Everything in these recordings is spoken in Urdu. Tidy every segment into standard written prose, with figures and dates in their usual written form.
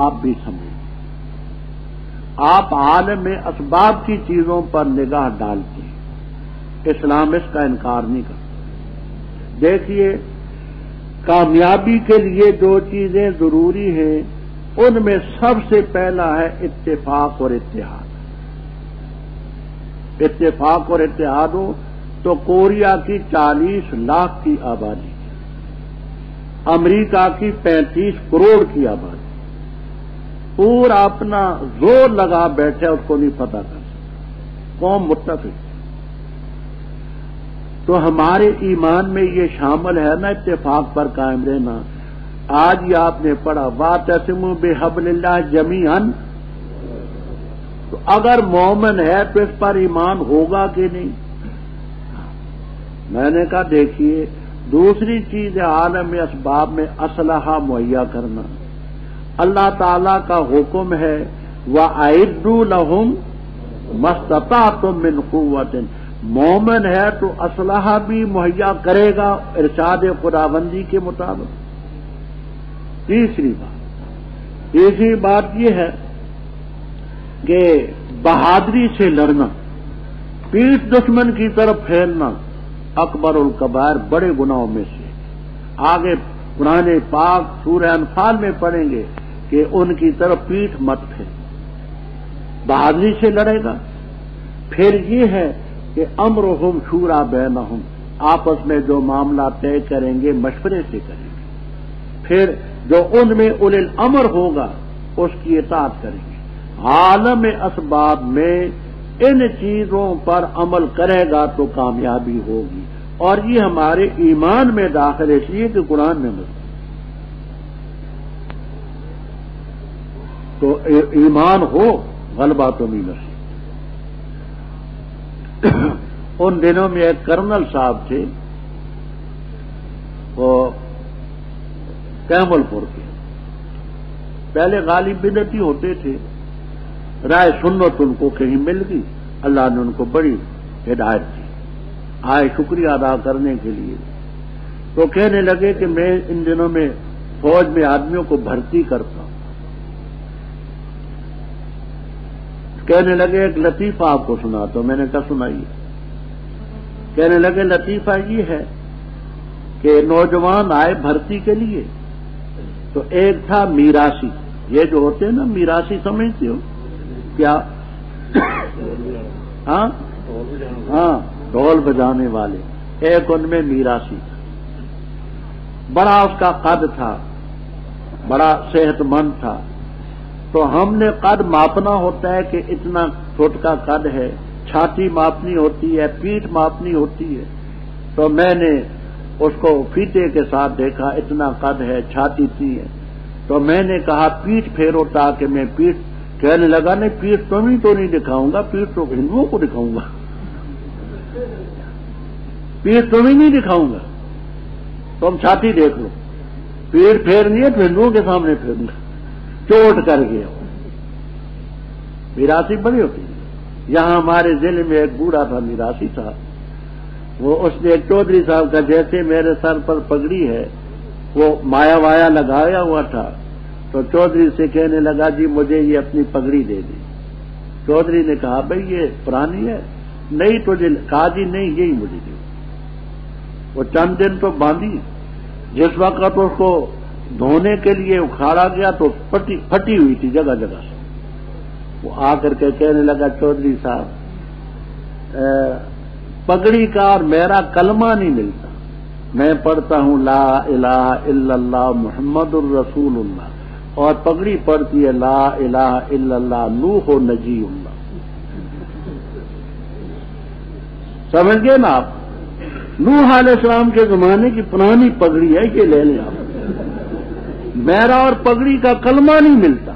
آپ بھی سمجھیں. آپ عالم اسباب کی چیزوں پر نگاہ ڈالتے ہیں. اسلام اس کا انکار نہیں کرتا. دیکھیے کامیابی کے لیے جو چیزیں ضروری ہیں ان میں سب سے پہلا ہے اتفاق اور اتحاد. اتفاق اور اتحاد ہو تو کوریا کی 40 لاکھ کی آبادی، امریکہ کی 35 کروڑ کی آبادی پورا اپنا زور لگا بیٹھے اس کو نہیں پتہ کر سکتا. قوم متفق. تو ہمارے ایمان میں یہ شامل ہے نا اتفاق پر قائم رہنا. آج یہ آپ نے پڑھا واعتصموا بحبل اللہ جمیعا. تو اگر مومن ہے تو اس پر ایمان ہوگا کہ نہیں؟ میں نے کہا دیکھیے دوسری چیز ہے عالم اسباب میں اسلحہ مہیا کرنا. اللہ تعالی کا حکم ہے وَأَعِدُّوا لَهُمْ مَا اسْتَطَعْتُم مِّن قُوَّةٍ. مومن ہے تو اسلحہ بھی مہیا کرے گا ارشاد خداوندی کے مطابق. تیسری بات یہ ہے کہ بہادری سے لڑنا، پیٹھ دشمن کی طرف پھیرنا اکبر الکبائر، بڑے گناہوں میں سے. آگے قرآن پاک سورہ انفال میں پڑھیں گے کہ ان کی طرف پیٹھ مت پھیر. بہادری سے لڑے گا. پھر یہ ہے کہ امرہم شورا بینہم، آپس میں جو معاملہ طے کریں گے مشورے سے کریں گے. پھر جو ان میں اولی الامر ہوگا اس کی اطاعت کریں گے. عالم اسباب میں ان چیزوں پر عمل کرے گا تو کامیابی ہوگی. اور یہ ہمارے ایمان میں داخل ہے اس لیے کہ قرآن میں مذکور. تو ایمان ہو غلبہ تو نہیں نصیب. ان دنوں میں ایک کرنل صاحب تھے وہ کیمل پور کے. پہلے غالب بدعتی ہوتے تھے. رائے سنت ان کو کہیں مل گئی، اللہ نے ان کو بڑی ہدایت دی. آئے شکریہ ادا کرنے کے لیے تو کہنے لگے کہ میں ان دنوں میں فوج میں آدمیوں کو بھرتی کرتا ہوں. کہنے لگے ایک لطیفہ آپ کو سناتا ہوں. میں نے کہا سنائیے. کہنے لگے لطیفہ یہ ہے کہ نوجوان آئے بھرتی کے لیے تو ایک تھا میراثی. یہ جو ہوتے ہیں نا میراثی سمجھتے ہو کیا؟ ہاں ڈھول بجانے والے. ایک ان میں میراثی تھا. بڑا اس کا قد تھا، بڑا صحت مند تھا. تو ہم نے قد ماپنا ہوتا ہے کہ اتنا فٹ کا قد ہے، چھاتی ماپنی ہوتی ہے، پیٹھ ماپنی ہوتی ہے. تو میں نے اس کو فیتے کے ساتھ دیکھا، اتنا قد ہے، چھاتی اتنی ہے. تو میں نے کہا پیٹھ پھیرو تاکہ میں پیٹھ. کہنے لگا نہیں پیٹھ تمہیں تو نہیں دکھاؤں گا، پیٹھ تو ہندوؤں کو دکھاؤں گا. پیٹھ تمہیں نہیں دکھاؤں گا، تم چھاتی دیکھ لو. پیٹھ پھیرنی ہے تو ہندوؤں کے سامنے پھیروں گا. چوٹ کر گیا. میراثی بڑی ہوتی ہے. یہاں ہمارے ضلع میں ایک بوڑھا تھا میراثی تھا. وہ اس نے ایک چودھری صاحب کا جیسے میرے سر پر پگڑی ہے وہ مایا وایا لگایا ہوا تھا. تو چودھری سے کہنے لگا جی مجھے یہ اپنی پگڑی دے دی. چودھری نے کہا بھئی یہ پرانی ہے. نہیں تجھے کہا جی نہیں یہی مجھے دے. وہ چند دن تو باندھی. جس وقت اس کو دھونے کے لیے اکھاڑا گیا تو پھٹی ہوئی تھی جگہ جگہ سے. وہ آ کر کے کہنے لگا چودھری صاحب پگڑی کا اور میرا کلمہ نہیں ملتا. میں پڑھتا ہوں لا الہ الا اللہ محمد الرسول اللہ اور پگڑی پڑھتی ہے لا الہ الا اللہ نوح و نجی اللہ. سمجھ گئے نا آپ؟ نوح علیہ السلام کے زمانے کی پرانی پگڑی ہے، یہ لے لیں آپ. میرا اور پگڑی کا کلمہ نہیں ملتا.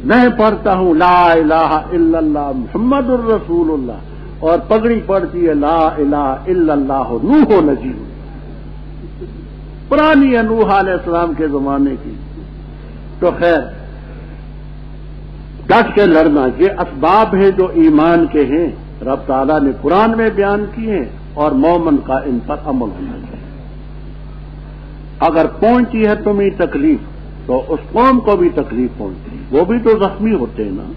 میں پڑھتا ہوں لا الہ الا اللہ محمد الرسول اللہ اور پگڑی پڑھتی ہے لا الہ الا اللہ نوح و نجی. پرانی ہے نوح علیہ السلام کے زمانے کی. تو خیر ڈٹ کے لڑنا یہ اسباب ہیں جو ایمان کے ہیں، رب تعالیٰ نے قرآن میں بیان کیے ہیں اور مومن کا ان پر عمل ہونا چاہیے. اگر پہنچی ہے تمہیں تکلیف تو اس قوم کو بھی تکلیف پہنچتی، وہ بھی تو زخمی ہوتے ہیں نا۔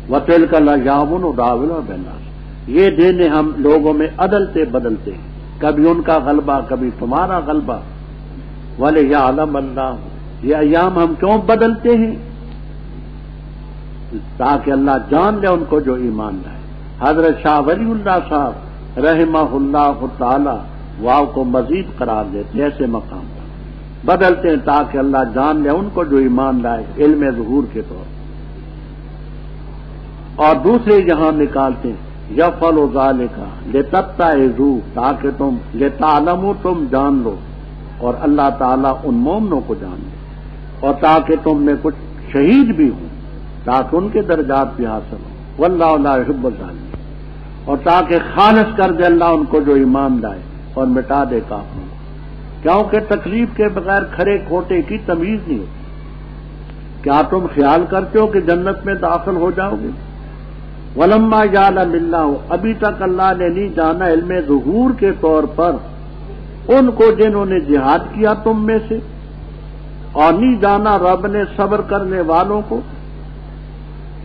وَتِلْكَ الْأَيَّامُ نُدَاوِلُهَا بَيْنَ النَّاسِ، یہ دن ہم لوگوں میں عدلتے بدلتے ہیں، کبھی ان کا غلبہ کبھی تمہارا غلبہ۔ وَلِيَعْلَمَ اللَّهُ، یہ ایام ہم کیوں بدلتے ہیں؟ تاکہ اللہ جان لے ان کو جو ایمان لائے۔ حضرت شاہ ولی اللہ صاحب رحمہ اللہ تعالی واو کو مزید قرار دیتے ایسے مقام پر بدلتے ہیں تاکہ اللہ جان لے ان کو جو ایمان لائے علم ظہور کے طور پر، اور دوسرے یہاں نکالتے ہیں یفعل ذالک لتتعظوا، تاکہ تم لتعلموا تم جان لو، اور اللہ تعالیٰ ان مومنوں کو جان لے، اور تاکہ تم میں کچھ شہید بھی ہوں تاکہ ان کے درجات بھی حاصل ہوں۔ واللہ لا يحب الظالمین، اور تاکہ خالص کر دے اللہ ان کو جو ایمان لائے اور مٹا دے کافروں کو، کیونکہ تکلیف کے بغیر کھرے کھوٹے کی تمیز نہیں ہوتی۔ کیا تم خیال کرتے ہو کہ جنت میں داخل ہو جاؤ گے؟ وَلَمَّا يَعْلَمِ اللَّهُ، ابھی تک اللہ نے نہیں جانا علم ظہور کے طور پر ان کو جنہوں نے جہاد کیا تم میں سے، اور نہیں جانا رب نے صبر کرنے والوں کو۔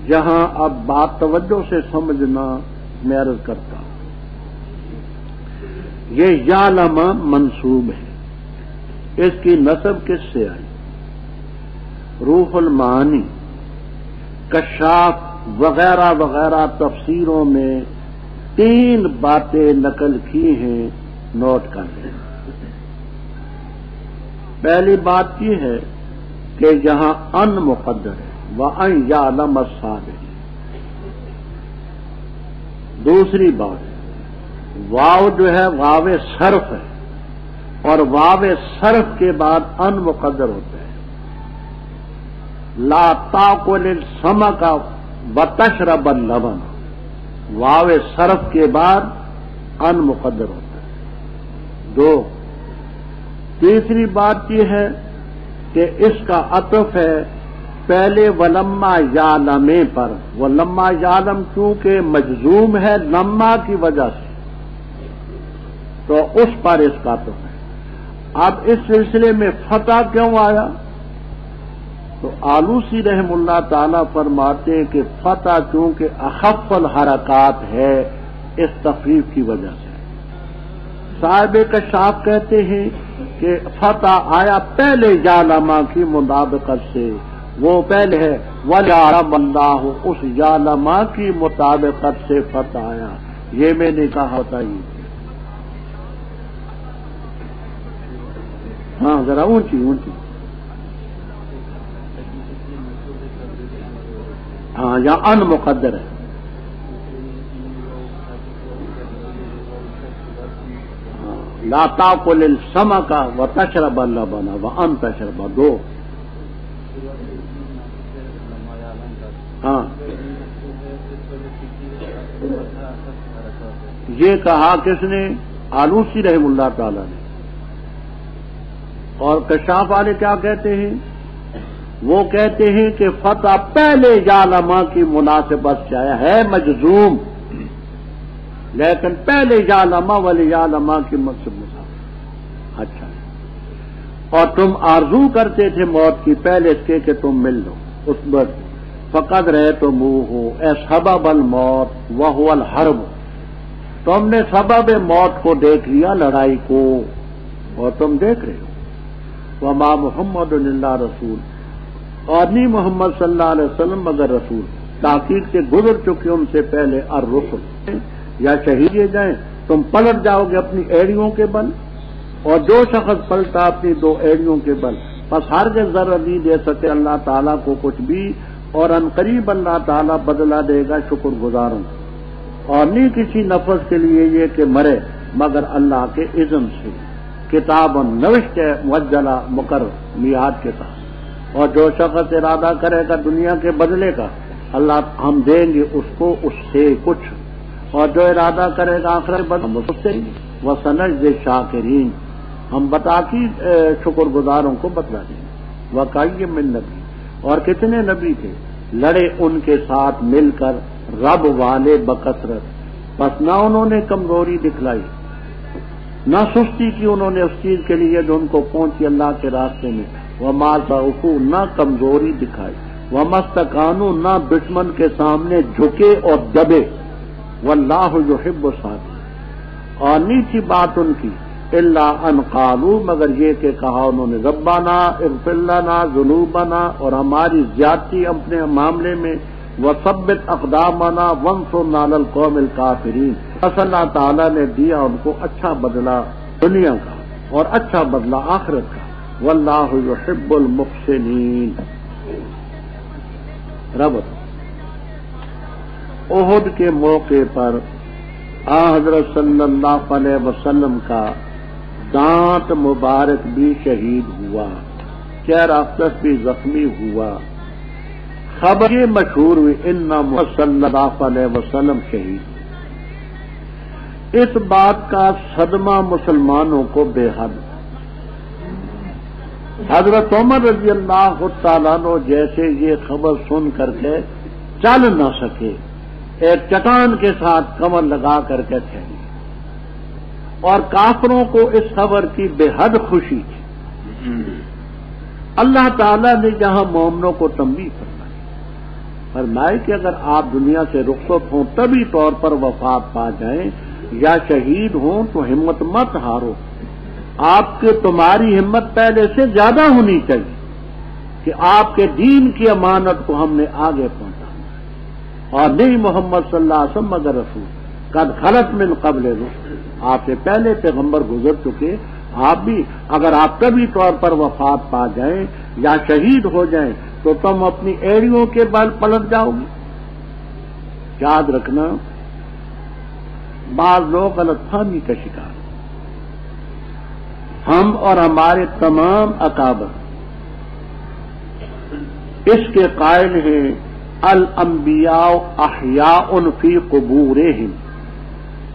یہاں اب بات توجہ سے سمجھنا میں عرض کرتا ہوں، یہ یعلم منصوب ہے، اس کی نسب کس سے آئی؟ روح المعانی، کشاف وغیرہ وغیرہ تفسیروں میں 3 باتیں نقل کی ہیں، نوٹ کر لیں۔ پہلی بات یہ ہے کہ یہاں ان مقدر ہے، وَأَن يَعْلَمَ الصَّابِرِينَ۔ دوسری بات، واو جو ہے واو صرف ہے، اور واو صرف کے بعد ان مقدر ہوتا ہے۔ لا تاکل السمک وتشرب اللبن، واو صرف کے بعد ان مقدر ہوتا ہے۔ 2، تیسری بات یہ ہے کہ اس کا عطف ہے پہلے ولما یعلم پر، ولما یعلم چونکہ مجزوم ہے لما کی وجہ سے تو اس پر اس کا عطف ہے۔ اب اس سلسلے میں فتح کیوں آیا؟ تو آلوسی رحم اللہ تعالی فرماتے ہیں کہ فتح چونکہ اخف الحرکات ہے اس تخفیف کی وجہ سے۔ صاحب کشاف کہتے ہیں کہ فتح آیا پہلے یعلم کی مطابقت سے، وہ پہلے ہے وَلِيَعْلَمَ اللَّهُ، اس یعلم کی مطابقت سے فتح آیا۔ یہ میں نے کہا ہوتا ہی، ہاں ذرا اونچی اونچی، ہاں یہاں ان مقدر ہے۔ لا تاکل السمک وتشرب اللبن وان تشرب، 2۔ ہاں یہ کہا کس نے؟ آلوسی رحم اللہ تعالی نے۔ اور کشاف والے کیا کہتے ہیں؟ وہ کہتے ہیں کہ فتح پہلے یعلم کی مناسبت سے آیا ہے، مجزوم، لیکن پہلے یعلم وَلِيَعْلَمَ کی مناسبت۔ اچھا، اور تم آرزو کرتے تھے موت کی پہلے اس کے کہ تم مل لو اس وقت، فقد رأیتموہ اے سبب الموت وہو الحرب، تم نے سبب موت کو دیکھ لیا، لڑائی کو، اور تم دیکھ رہے ہو۔ وما محمد الا رسول، اور نہیں محمد صلی اللہ علیہ وسلم مگر رسول، تحقیق سے گزر چکے ان سے پہلے الرسل، یا شہید یہ جائیں تم پلٹ جاؤ گے اپنی ایڑیوں کے بل، اور جو شخص پلٹا اپنی 2 ایڑیوں کے بل، بس ہرگز ذرہ نہیں دے سکے اللہ تعالیٰ کو کچھ بھی، اور ان قریب اللہ تعالیٰ بدلہ دے گا شکر گزاروں، اور نہیں کسی نفس کے لیے یہ کہ مرے مگر اللہ کے اذن سے، کتاب نوشت ہے مؤجلہ مقرر میعاد کے ساتھ، اور جو شخص ارادہ کرے گا دنیا کے بدلے کا اللہ ہم دیں گے اس کو اس سے کچھ، اور جو ارادہ کرے گا آخرت بدل سے وسنجزی الشاکرین، ہم بتا کی شکر گزاروں کو بدلا دیں گے۔ وکأی من نبی، اور کتنے نبی تھے لڑے ان کے ساتھ مل کر رب والے بکثرت، بس نہ انہوں نے کمزوری دکھلائی نہ سستی کی انہوں نے اس چیز کے لیے جو ان کو پہنچی اللہ کے راستے میں، وما ضعفوا نہ کمزوری دکھائی، وما استکانوا نہ دشمن کے سامنے جھکے اور دبے، واللہ یحب الصابرین، اور نہیں تھی بات ان کی الا ان قالوا مگر یہ کہ کہا انہوں نے ربنا اغفر لنا ذنوبنا، اور ہماری زیادتی اپنے معاملے میں، وثبت اقدامنا وانصرنا علی القوم الکافرین، بس اللہ تعالیٰ نے دیا ان کو اچھا بدلہ دنیا کا اور اچھا بدلہ آخرت کا، واللہ یحب المحسنین۔ ربط احد کے موقع پر حضرت صلی اللہ علیہ وسلم کا دانت مبارک بھی شہید ہوا، چہرہ اقدس بھی زخمی ہوا، خبر یہ مشہور ہوئی ان محمد صلی اللہ علیہ وسلم شہید۔ اس بات کا صدمہ مسلمانوں کو بے حد، حضرت عمر رضی اللہ تعالیٰ عنہ جیسے یہ خبر سن کر کے چل نہ سکے، ایک چٹان کے ساتھ کمر لگا کر کے ٹھہرے، اور کافروں کو اس خبر کی بے حد خوشی تھی۔ اللہ تعالیٰ نے جہاں مومنوں کو تنبیہ فرمائی کہ اگر آپ دنیا سے رخصت ہوں طبی طور پر وفات پا جائیں یا شہید ہوں تو ہمت مت ہارو، آپ کے تمہاری ہمت پہلے سے زیادہ ہونی چاہیے کہ آپ کے دین کی امانت کو ہم نے آگے پہنچانا، اور نہیں محمد صلی اللہ علیہ وسلم مگر رسول قد خلت من قبل رسل، آپ سے پہلے پیغمبر گزر چکے، آپ بھی اگر آپ کبھی طور پر وفات پا جائیں یا شہید ہو جائیں تو تم اپنی ایڑیوں کے بل پلٹ جاؤ گے۔ یاد رکھنا بعض لوگ غلط فہمی کا شکار، ہم اور ہمارے تمام اکابر اس کے قائل ہیں الانبیاء احیاء فی قبورہم،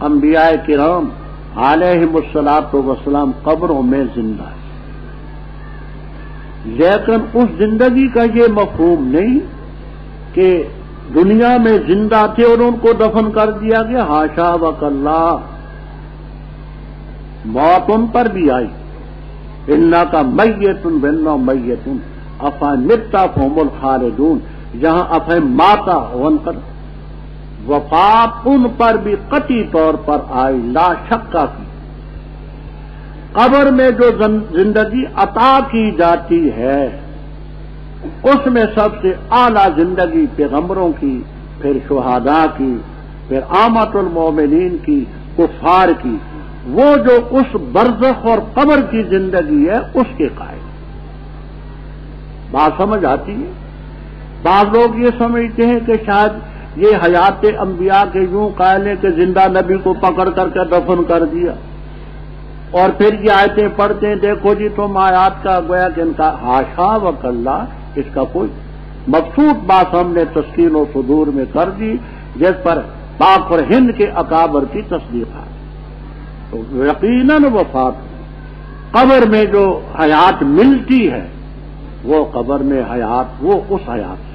انبیاء کرام علیہم الصلاۃ والسلام قبروں میں زندہ ہے، لیکن اس زندگی کا یہ مفہوم نہیں کہ دنیا میں زندہ تھے اور ان کو دفن کر دیا گیا، حاشا وکلا، موت ان پر بھی آئی، انکا میتن وانہم میتون افان متا فہم الخالدون، جہاں افہم ماتا ون پر وفات ان پر بھی قطعی طور پر آئی، لا شکا کی۔ قبر میں جو زندگی عطا کی جاتی ہے اس میں سب سے اعلیٰ زندگی پیغمبروں کی، پھر شہداء کی، پھر عامۃ المومنین کی، کفار کی، وہ جو اس برزخ اور قبر کی زندگی ہے اس کے قائل۔ بات سمجھ آتی ہے؟ بعض لوگ یہ سمجھتے ہیں کہ شاید یہ حیات انبیاء کے یوں قائل ہیں کہ زندہ نبی کو پکڑ کر کے دفن کر دیا، اور پھر یہ آیتیں پڑھتے ہیں دیکھو جی تم آیات کا گویا کہ ان کا حاشا وکلا، اس کا کوئی مقصود بات ہم نے تسکین و صدور میں کر دی جس پر پاک اور ہند کے اکابر کی تصدیق ہے۔ تو یقیناً وفات قبر میں جو حیات ملتی ہے وہ قبر میں حیات، وہ اس حیات سے،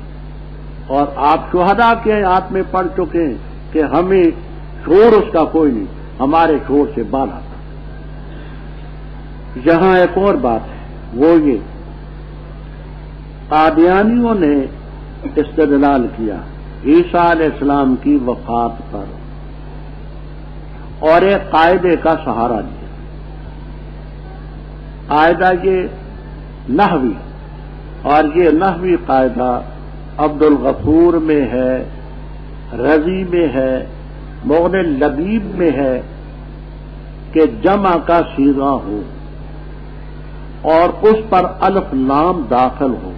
اور آپ شہداء کے حیات میں پڑھ چکے ہیں کہ ہمیں شور اس کا کوئی نہیں، ہمارے شور سے بالا تھا۔ یہاں ایک اور بات ہے، وہ یہ قادیانیوں نے استدلال کیا عیسیٰ علیہ السلام کی وفات پر اور ایک قاعدے کا سہارا دیا۔ قاعدہ یہ نحوی، اور یہ نحوی قاعدہ عبد الغفور میں ہے، رضی میں ہے، مغنی لبیب میں ہے کہ جمع کا صیغہ ہو اور اس پر الف لام داخل ہو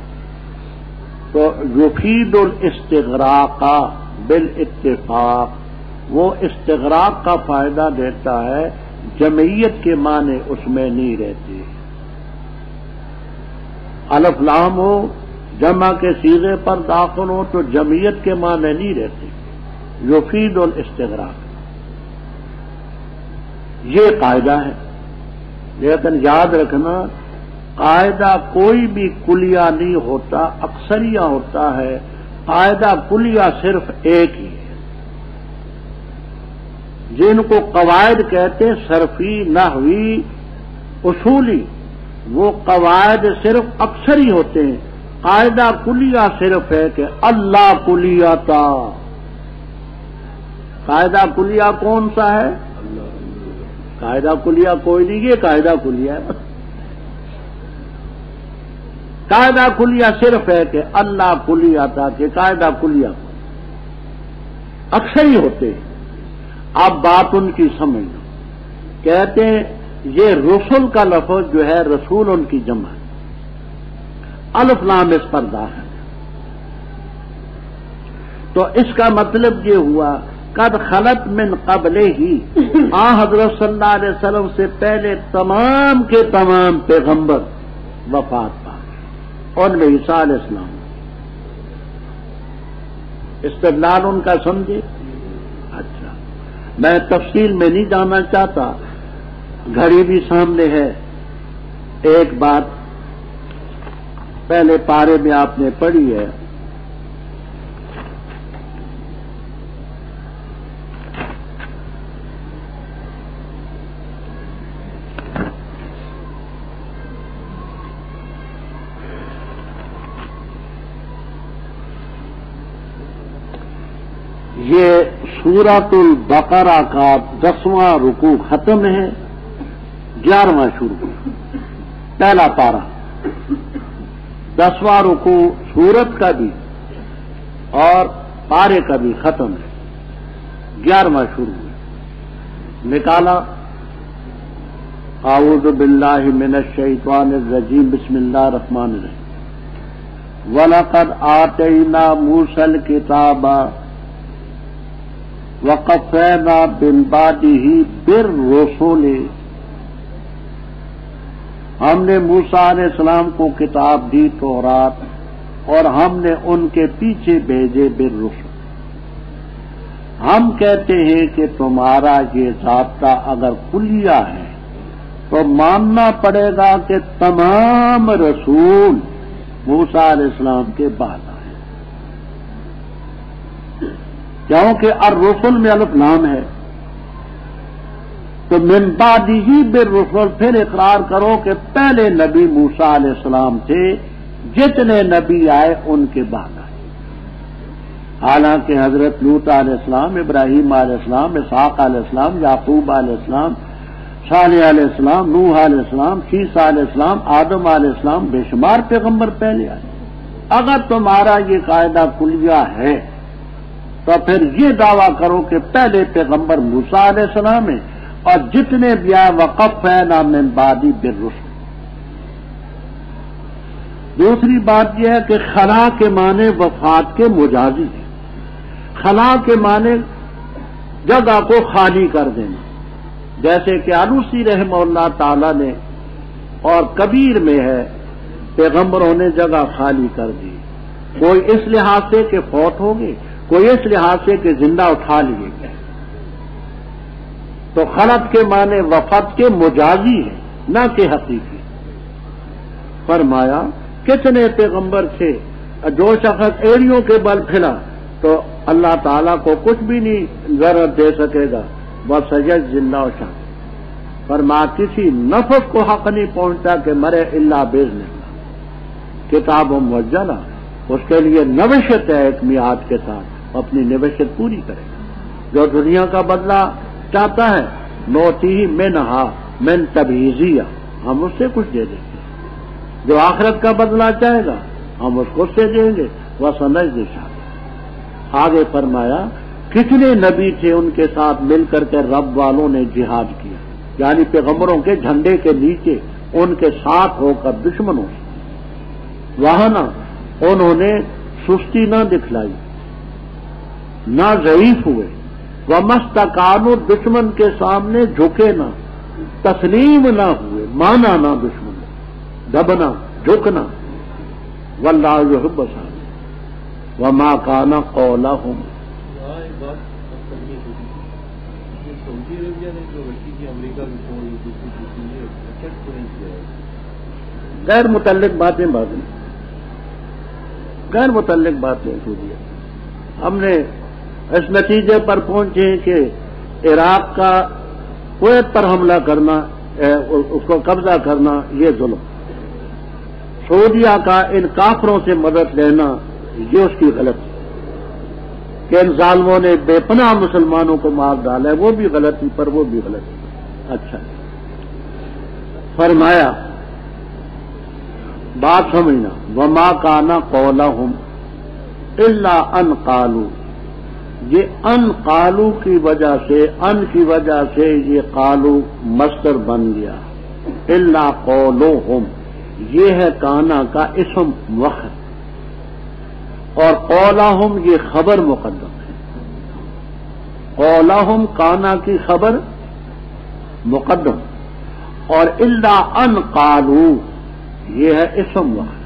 تو یفید الاستغراق بالاتفاق، وہ استغراق کا فائدہ دیتا ہے، جمعیت کے معنی اس میں نہیں رہتے۔ الف لام ہو، جمع کے صیغے پر داخل ہو تو جمعیت کے معنی نہیں رہتے، یفید الاستغراق، یہ قاعدہ ہے۔ لیکن یاد رکھنا قاعدہ کوئی بھی کلیہ نہیں ہوتا، اکثریہ ہوتا ہے، قاعدہ کلیہ صرف ایک ہی ہے، جن کو قواعد کہتے ہیں، صرفی، نحوی، اصولی، وہ قواعد صرف اکثر ہی ہوتے ہیں، قاعدہ کلیہ صرف ہے کہ اللہ کلیہ تھا۔ قاعدہ کلیہ کون سا ہے؟ قاعدہ کلیہ کوئی نہیں، یہ قاعدہ کلیہ ہے۔ قاعدہ کلیہ صرف ہے کہ اللہ کلیہ تھا، کہ قاعدہ کلیہ اکثر ہی ہوتے ہیں۔ اب بات ان کی سمجھنا، کہتے ہیں یہ رسول کا لفظ جو ہے رسول ان کی جمع ہے، الف لام اس پر داخل ہے، تو اس کا مطلب یہ ہوا قد خلت من قبل ہی، حضرت صلی اللہ علیہ وسلم سے پہلے تمام کے تمام پیغمبر وفات پا گئے، ان میں عیسیٰ علیہ السلام۔ استدلال ان کا سمجھے؟ اچھا، میں تفصیل میں نہیں جانا چاہتا، گھڑی بھی سامنے ہے۔ ایک بات پہلے پارے میں آپ نے پڑھی ہے، یہ سورۃ البقرہ کا 10واں رکوع ختم ہے، 11واں شروع، پہلا پارہ، 10واں رکوع سورت کا بھی اور پارے کا بھی ختم ہے، 11واں شروع ہے۔ نکالا، اعوذ باللہ من الشیطان الرجیم، بسم اللہ الرحمن الرحیم۔ وَلَقَدْ آتَيْنَا مُوسَى الْكِتَابَ وَقَفَّيْنَا مِن بَعْدِهِ بِالرُّسُلِ، ہم نے موسیٰ علیہ السلام کو کتاب دی تورات، اور ہم نے ان کے پیچھے بھیجے بالرسل۔ ہم کہتے ہیں کہ تمہارا یہ ضابطہ اگر کلیہ ہے تو ماننا پڑے گا کہ تمام رسول موسیٰ علیہ السلام کے بعد آئے، کیونکہ الرسل میں الف لام ہے، تو من بعدہ بالرسل، پھر اقرار کرو کہ پہلے نبی موسیٰ علیہ السلام تھے، جتنے نبی آئے ان کے بعد آئے۔ حالانکہ حضرت لوط علیہ السلام، ابراہیم علیہ السلام، اسحاق علیہ السلام، یعقوب علیہ السلام، صالح علیہ السلام، نوح علیہ السلام، عیسیٰ علیہ السلام، آدم علیہ السلام، بے شمار پیغمبر پہلے آئے۔ اگر تمہارا یہ قاعدہ کلیہ ہے تو پھر یہ دعویٰ کرو کہ پہلے پیغمبر موسیٰ علیہ السلام ہیں، اور جتنے بھی آئے وقفینا من بعدی بالرسل۔ دوسری بات یہ ہے کہ خلا کے معنی وفات کے مجازی ہے۔ خلا کے معنی جگہ کو خالی کر دینا، جیسے کہ آلوسی رحمہ اللہ تعالی نے اور کبیر میں ہے، پیغمبروں نے جگہ خالی کر دی، کوئی اس لحاظ سے کہ فوت ہو گئے، کوئی اس لحاظ سے کہ زندہ اٹھا لیے گئے۔ تو خلط کے معنی وفات کے مجازی ہے، نہ کہ حقیقی۔ فرمایا کتنے پیغمبر تھے، جو شخص ایڑیوں کے بل پھلا تو اللہ تعالیٰ کو کچھ بھی نہیں ضرورت دے سکے گا، وَسَيَجْزِي اللَّهُ الشَّاكِرِينَ۔ فرمایا کسی نفس کو حق نہیں پہنچتا کہ مرے الا بإذن اللہ۔ کتاب موجلہ، اس کے لیے نوشت ہے ایک میعاد کے ساتھ، اپنی نوشت پوری کرے گا۔ جو دنیا کا بدلہ چاہتا ہے نوتیہ منہا من تبعیضیہ، ہم اس سے کچھ دے دیں گے۔ جو آخرت کا بدلہ چاہے گا ہم اس کو سے دیں گے، وَسَنَجْزِي الشَّاكِرِينَ۔ آگے فرمایا کتنے نبی تھے ان کے ساتھ مل کر کے رب والوں نے جہاد کیا، یعنی پیغمبروں کے جھنڈے کے نیچے ان کے ساتھ ہو کر دشمنوں سے، وہاں نہ انہوں نے سستی نہ دکھلائی، نہ ضعیف ہوئے، وَمَسْتَكَانُوا، دشمن کے سامنے جھکے نہ، تسلیم نہ ہوئے، مانا نہ دشمن، دبنا جھکنا۔ وَاللَّهُ يُحِبُّ الصَّابِرِينَ وَمَا كَانَ قَوْلَهُمْ۔ غیر متعلق باتیں غیر متعلق باتیں سنیے۔ ہم نے اس نتیجے پر پہنچے کہ عراق کا کویت پر حملہ کرنا، اس کو قبضہ کرنا، یہ ظلم۔ سعودیہ کا ان کافروں سے مدد لینا یہ اس کی غلطی کہ ان ظالموں نے بے پناہ مسلمانوں کو مار ڈالا ہے، وہ بھی غلطی پر وہ بھی غلطی۔ اچھا فرمایا بات سمجھنا، وما کان قولہم الا ان قالوا، یہ ان قالو کی وجہ سے، ان کی وجہ سے یہ قالو مصدر بن گیا، الا قولہم یہ ہے کانا کا اسم وقت، اور قولہم یہ خبر مقدم ہے، قولہم کانا کی خبر مقدم، اور الا ان قالو یہ ہے اسم وقت۔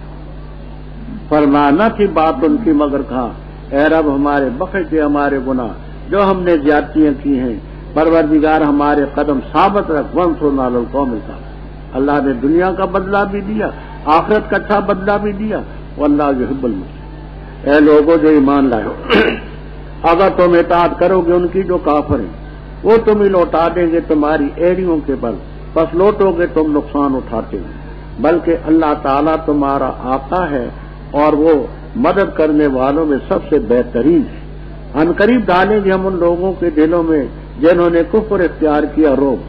فرمانا تھی بات ان کی مگر کہا اے رب ہمارے بخش دے ہمارے گناہ جو ہم نے زیادتیاں کی ہیں، پروردگار ہمارے قدم ثابت رکھ، وانصرنا علی القوم الکافرین۔ اللہ نے دنیا کا بدلہ بھی دیا، آخرت کا اچھا بدلہ بھی دیا، واللہ یحب المحسنین۔ اے لوگوں جو ایمان لائے، اگر تم اطاعت کرو گے ان کی جو کافر ہیں، وہ تمہیں لوٹا دیں گے تمہاری ایڑیوں کے بل، بس لوٹو گے تم نقصان اٹھاتے ہو، بلکہ اللہ تعالیٰ تمہارا آقا ہے اور وہ مدد کرنے والوں میں سب سے بہترین ہے۔ ان قریب ڈالیں گے ہم ان لوگوں کے دلوں میں جنہوں نے کفر اختیار کیا روب،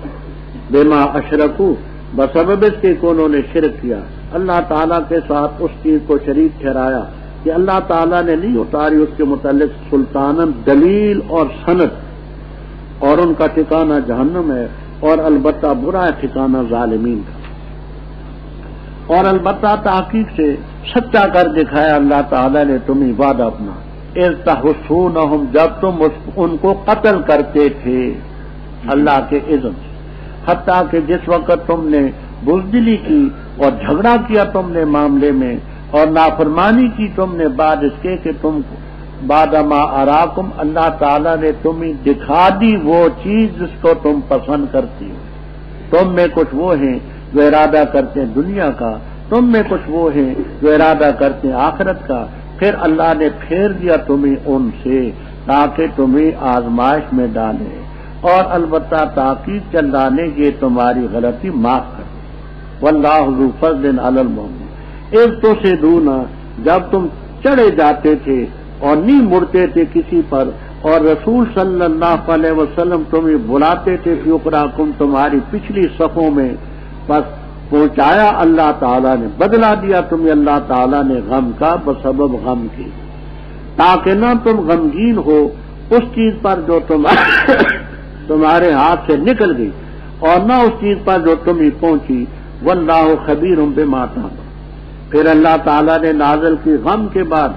بما اشرکو بسبب اس کے کہ انہوں نے شرک کیا، اللہ تعالیٰ کے ساتھ اس چیز کو شریک ٹھہرایا کہ اللہ تعالیٰ نے نہیں اتاری اس کے متعلق سلطانن دلیل اور سند، اور ان کا ٹھکانہ جہنم ہے، اور البتہ برا ہے ٹھکانہ ظالمین کا۔ اور البتہ تحقیق سے سچا کر دکھایا اللہ تعالیٰ نے تمہیں وعدہ اپنا، اذ تحسونہم جب تم ان کو قتل کرتے تھے اللہ کے اذن سے، حتیٰ کہ جس وقت تم نے بزدلی کی اور جھگڑا کیا تم نے معاملے میں اور نافرمانی کی تم نے بعد اس کے کہ تم بعد ما اراکم اللہ تعالیٰ نے تمہیں دکھا دی وہ چیز جس کو تم پسند کرتی ہو، تم میں کچھ وہ ہیں جو ارادہ کرتے ہیں دنیا کا، تم میں کچھ وہ ہیں جو ارادہ کرتے ہیں آخرت کا، پھر اللہ نے پھیر دیا تمہیں ان سے تاکہ تمہیں آزمائش میں ڈالے، اور البتہ تحقیق اللہ نے یہ تمہاری غلطی معاف کر دی، واللہ ذو فضل علی المؤمنین۔ ایک تو سے دونا جب تم چڑھے جاتے تھے اور نہیں مڑتے تھے کسی پر، اور رسول صلی اللہ علیہ وسلم تمہیں بلاتے تھے فی اخراکم تمہاری پچھلی صفوں میں، بس پہنچایا اللہ تعالیٰ نے، بدلا دیا تمہیں اللہ تعالیٰ نے غم کا بسبب غم کی، تاکہ نہ تم غمگین ہو اس چیز پر جو تمہارے ہاتھ سے نکل گئی، اور نہ اس چیز پر جو تمہیں پہنچی، واللہ خبیر بما تعملون۔ پھر اللہ تعالیٰ نے نازل کی غم کے بعد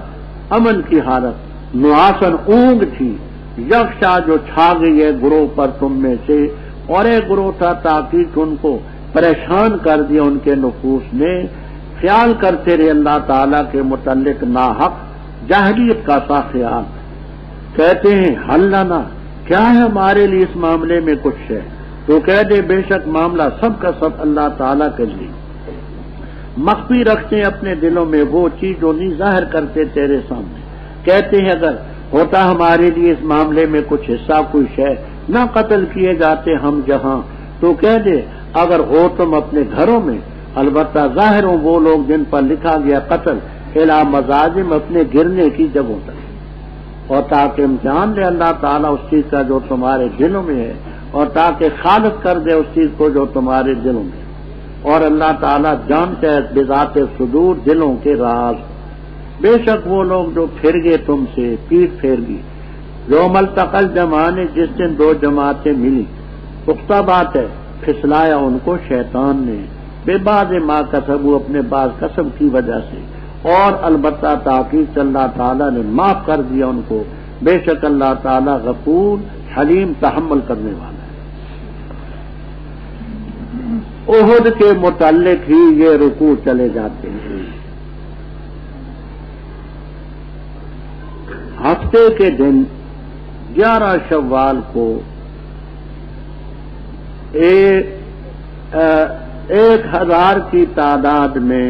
امن کی حالت، نعاسن اونگ تھی، یکشا جو چھا گئی ہے گروہ پر تم میں سے، اور ایک گروہ تھا تاکہ ان کو پریشان کر دیا ان کے نفوس نے، خیال کرتے رہے اللہ تعالیٰ کے متعلق ناحق جاہلیت کا سا خیال، کہتے ہیں حل لنا کیا ہے ہمارے لیے اس معاملے میں کچھ ہے، تو کہہ دے بے شک معاملہ سب کا سب اللہ تعالیٰ کے لیے، مخفی رکھتے ہیں اپنے دلوں میں وہ چیز جو نہیں ظاہر کرتے تیرے سامنے، کہتے ہیں اگر ہوتا ہمارے لیے اس معاملے میں کچھ حصہ کوئی شے نہ قتل کیے جاتے ہم جہاں، تو کہہ دے اگر ہو تم اپنے گھروں میں، البتہ ظاہر ہوں وہ لوگ جن پر لکھا گیا قتل الی مزاجم اپنے گرنے کی جگہوں تک، اور تاکہ امتحان لے اللہ تعالیٰ اس چیز کا جو تمہارے دلوں میں ہے، اور تاکہ خالص کر دے اس چیز کو جو تمہارے دلوں میں، اور اللہ تعالیٰ جانتے ہیں بذات صدور دلوں کے راز۔ بے شک وہ لوگ جو پھر گئے تم سے پیٹ پھیر گئی، یوم التقى الجمعان جس دن دو جماعتیں ملی، پختہ بات ہے پھسلایا ان کو شیطان نے، بے بعض ما کسبوا اپنے بعض کسب کی وجہ سے، اور البتہ تحقیق اللہ تعالیٰ نے معاف کر دیا ان کو، بے شک اللہ تعالیٰ غفور حلیم تحمل کرنے والا ہے۔ احد کے متعلق ہی یہ رکوع چلے جاتے ہیں۔ ہفتے کے دن 11 شوال کو 1000 کی تعداد میں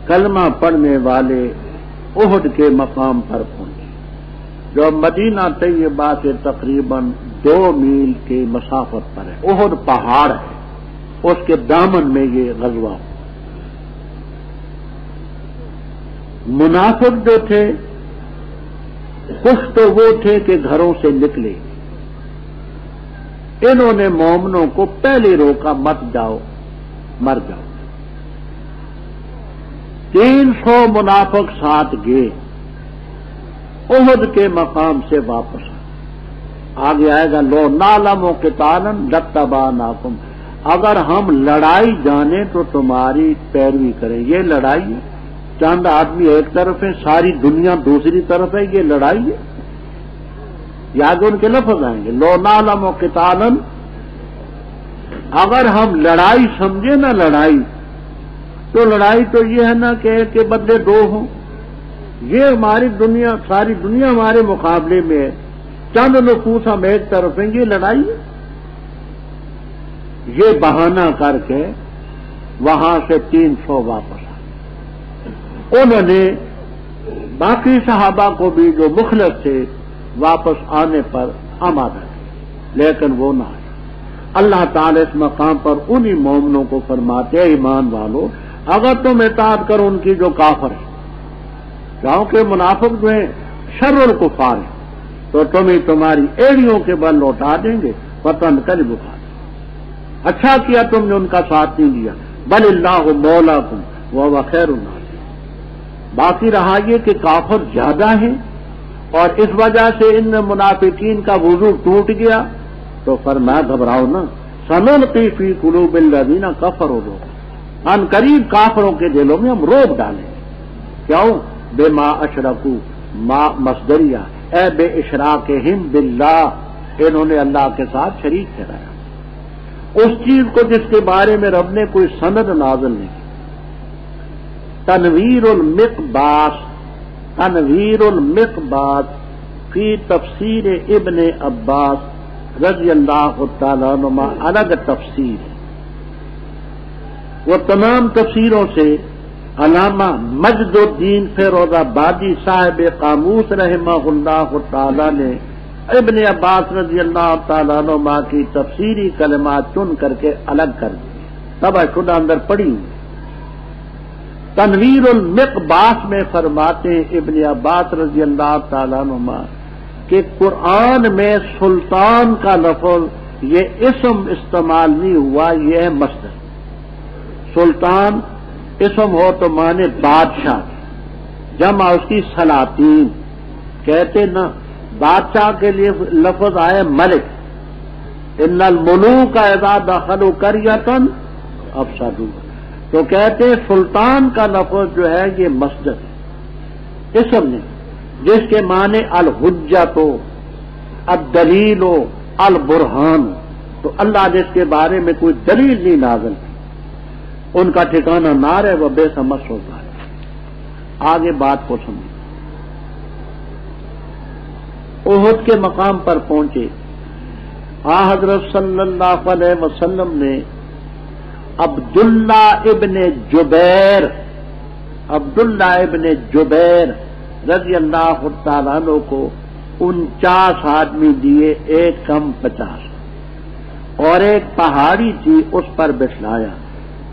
کلمہ پڑھنے والے احد کے مقام پر پہنچے، جو مدینہ طیبہ سے تقریباً 2 میل کے مسافت پر ہے۔ احد پہاڑ ہے، اس کے دامن میں یہ غزوہ ہو۔ منافق جو تھے کچھ تو وہ تھے کہ گھروں سے نکلے، انہوں نے مومنوں کو پہلے روکا، مت جاؤ، مر جاؤ۔ 300 منافق ساتھ گئے، احد کے مقام سے واپس آگے آئے گا، لو نعلم قتالا لاتبعناکم، اگر ہم لڑائی جانیں تو تمہاری پیروی کریں۔ یہ لڑائی ہے، چند آدمی ایک طرف ہے، ساری دنیا دوسری طرف ہے، یہ لڑائی ہے۔ یہ آگے ان کے لفظ آئیں گے، لو نعلم قتالا، اگر ہم لڑائی سمجھے نا لڑائی، تو لڑائی تو یہ ہے نا کہ ایک کے بدلے دو ہوں۔ یہ ہماری دنیا، ساری دنیا ہمارے مقابلے میں ہے، چند نفوس ہم ایک طرف ہیں، یہ لڑائی ہے۔ یہ بہانہ کر کے وہاں سے 300 واپس آئے۔ انہوں نے باقی صحابہ کو بھی جو مخلص تھے واپس آنے پر آمادہ تھے، لیکن وہ نہ آئے۔ اللہ تعالی اس مقام پر انہی مومنوں کو فرماتے ہیں، ایمان والو اگر تم اطاعت کرو ان کی جو کافر ہے، کیونکہ منافق جو ہیں شر الکفار ہیں، تو تمہیں تمہاری ایڑیوں کے بل لوٹا دیں گے، وطن کر بکھا دیں۔ اچھا کیا تم نے ان کا ساتھ نہیں دیا، بل اللہ مولاکم وہو خیر الناصرین۔ باقی رہا یہ کہ کافر زیادہ ہیں اور اس وجہ سے ان منافقین کا وضو ٹوٹ گیا، تو فرمایا گھبراؤ نہ، سنلقی فی قلوب الذین کفروا، ان قریب کافروں کے دلوں میں ہم روب ڈالیں۔ کیوں؟ بما اشرکوا، ما مصدریہ، اے بے اشراکہم باللہ، انہوں نے اللہ کے ساتھ شریک ٹھہرایا اس چیز کو جس کے بارے میں رب نے کوئی سند نازل نہیں کی۔ تنویر المقباس، تنویر المقباس فی تفسیر ابن عباس رضی اللہ تعالیٰ عنہما، الگ تفسیر ہے، وہ تمام تفسیروں سے علامہ مجد الدین فیروز آبادی صاحب قاموس رحمہ اللہ تعالی نے ابن عباس رضی اللہ تعالیٰ عنہما کی تفسیری کلمات چن کر کے الگ کر دی، طبع شدہ اندر پڑی ہوئی۔ تنویر المقباس میں فرماتے ہیں ابن عباس رضی اللہ تعالیٰ عنہما کہ قرآن میں سلطان کا لفظ یہ اسم استعمال نہیں ہوا، یہ ہے مصدر۔ سلطان اسم ہو تو مانے بادشاہ، جمع اس کی سلاطین، کہتے نا بادشاہ کے لیے لفظ آئے ملک، ان الملوک اذا دخلوا قریۃ افسدوها، تو کہتے ہیں سلطان کا لفظ جو ہے یہ مصدر ہے، اسم نہیں، جس کے معنی الحجت، الدلیل، البرہان، تو اللہ نے اس کے بارے میں کوئی دلیل نہیں نازل کی، ان کا ٹھکانہ نار ہے، وہ بے سمجھ ہوتا ہے۔ آگے بات کو سمجھ، احد کے مقام پر پہنچے، حضرت صلی اللہ علیہ وسلم نے عبداللہ ابن جبیر رضی اللہ تعالیٰ عنہ کو 49 آدمی دیے، ایک کم 50، اور ایک پہاڑی تھی اس پر بٹھلایا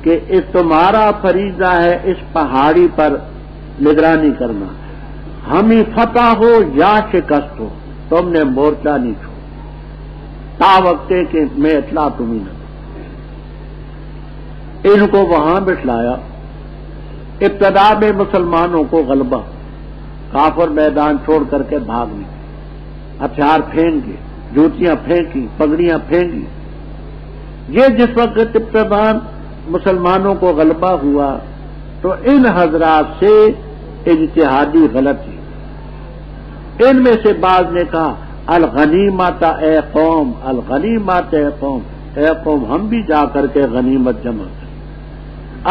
کہ اس تمہارا فریضہ ہے اس پہاڑی پر نگرانی کرنا، ہمیں فتح ہو یا شکست ہو، تم نے مورچہ نہیں چھوڑا تا وقت کہ میں اطلاع تمہیں نہ۔ ان کو وہاں بٹھلایا، ابتدا میں مسلمانوں کو غلبہ، کافر میدان چھوڑ کر کے بھاگ نکلے، ہتھیار پھینک گئے، جوتیاں پھینکی، پگڑیاں پھینکی۔ یہ جس وقت ابتدا مسلمانوں کو غلبہ ہوا تو ان حضرات سے اجتہادی غلطی، ان میں سے بعض نے کہا الغنیمت اے قوم، الغنیمت اے قوم، اے قوم ہم بھی جا کر کے غنیمت جمع کریں۔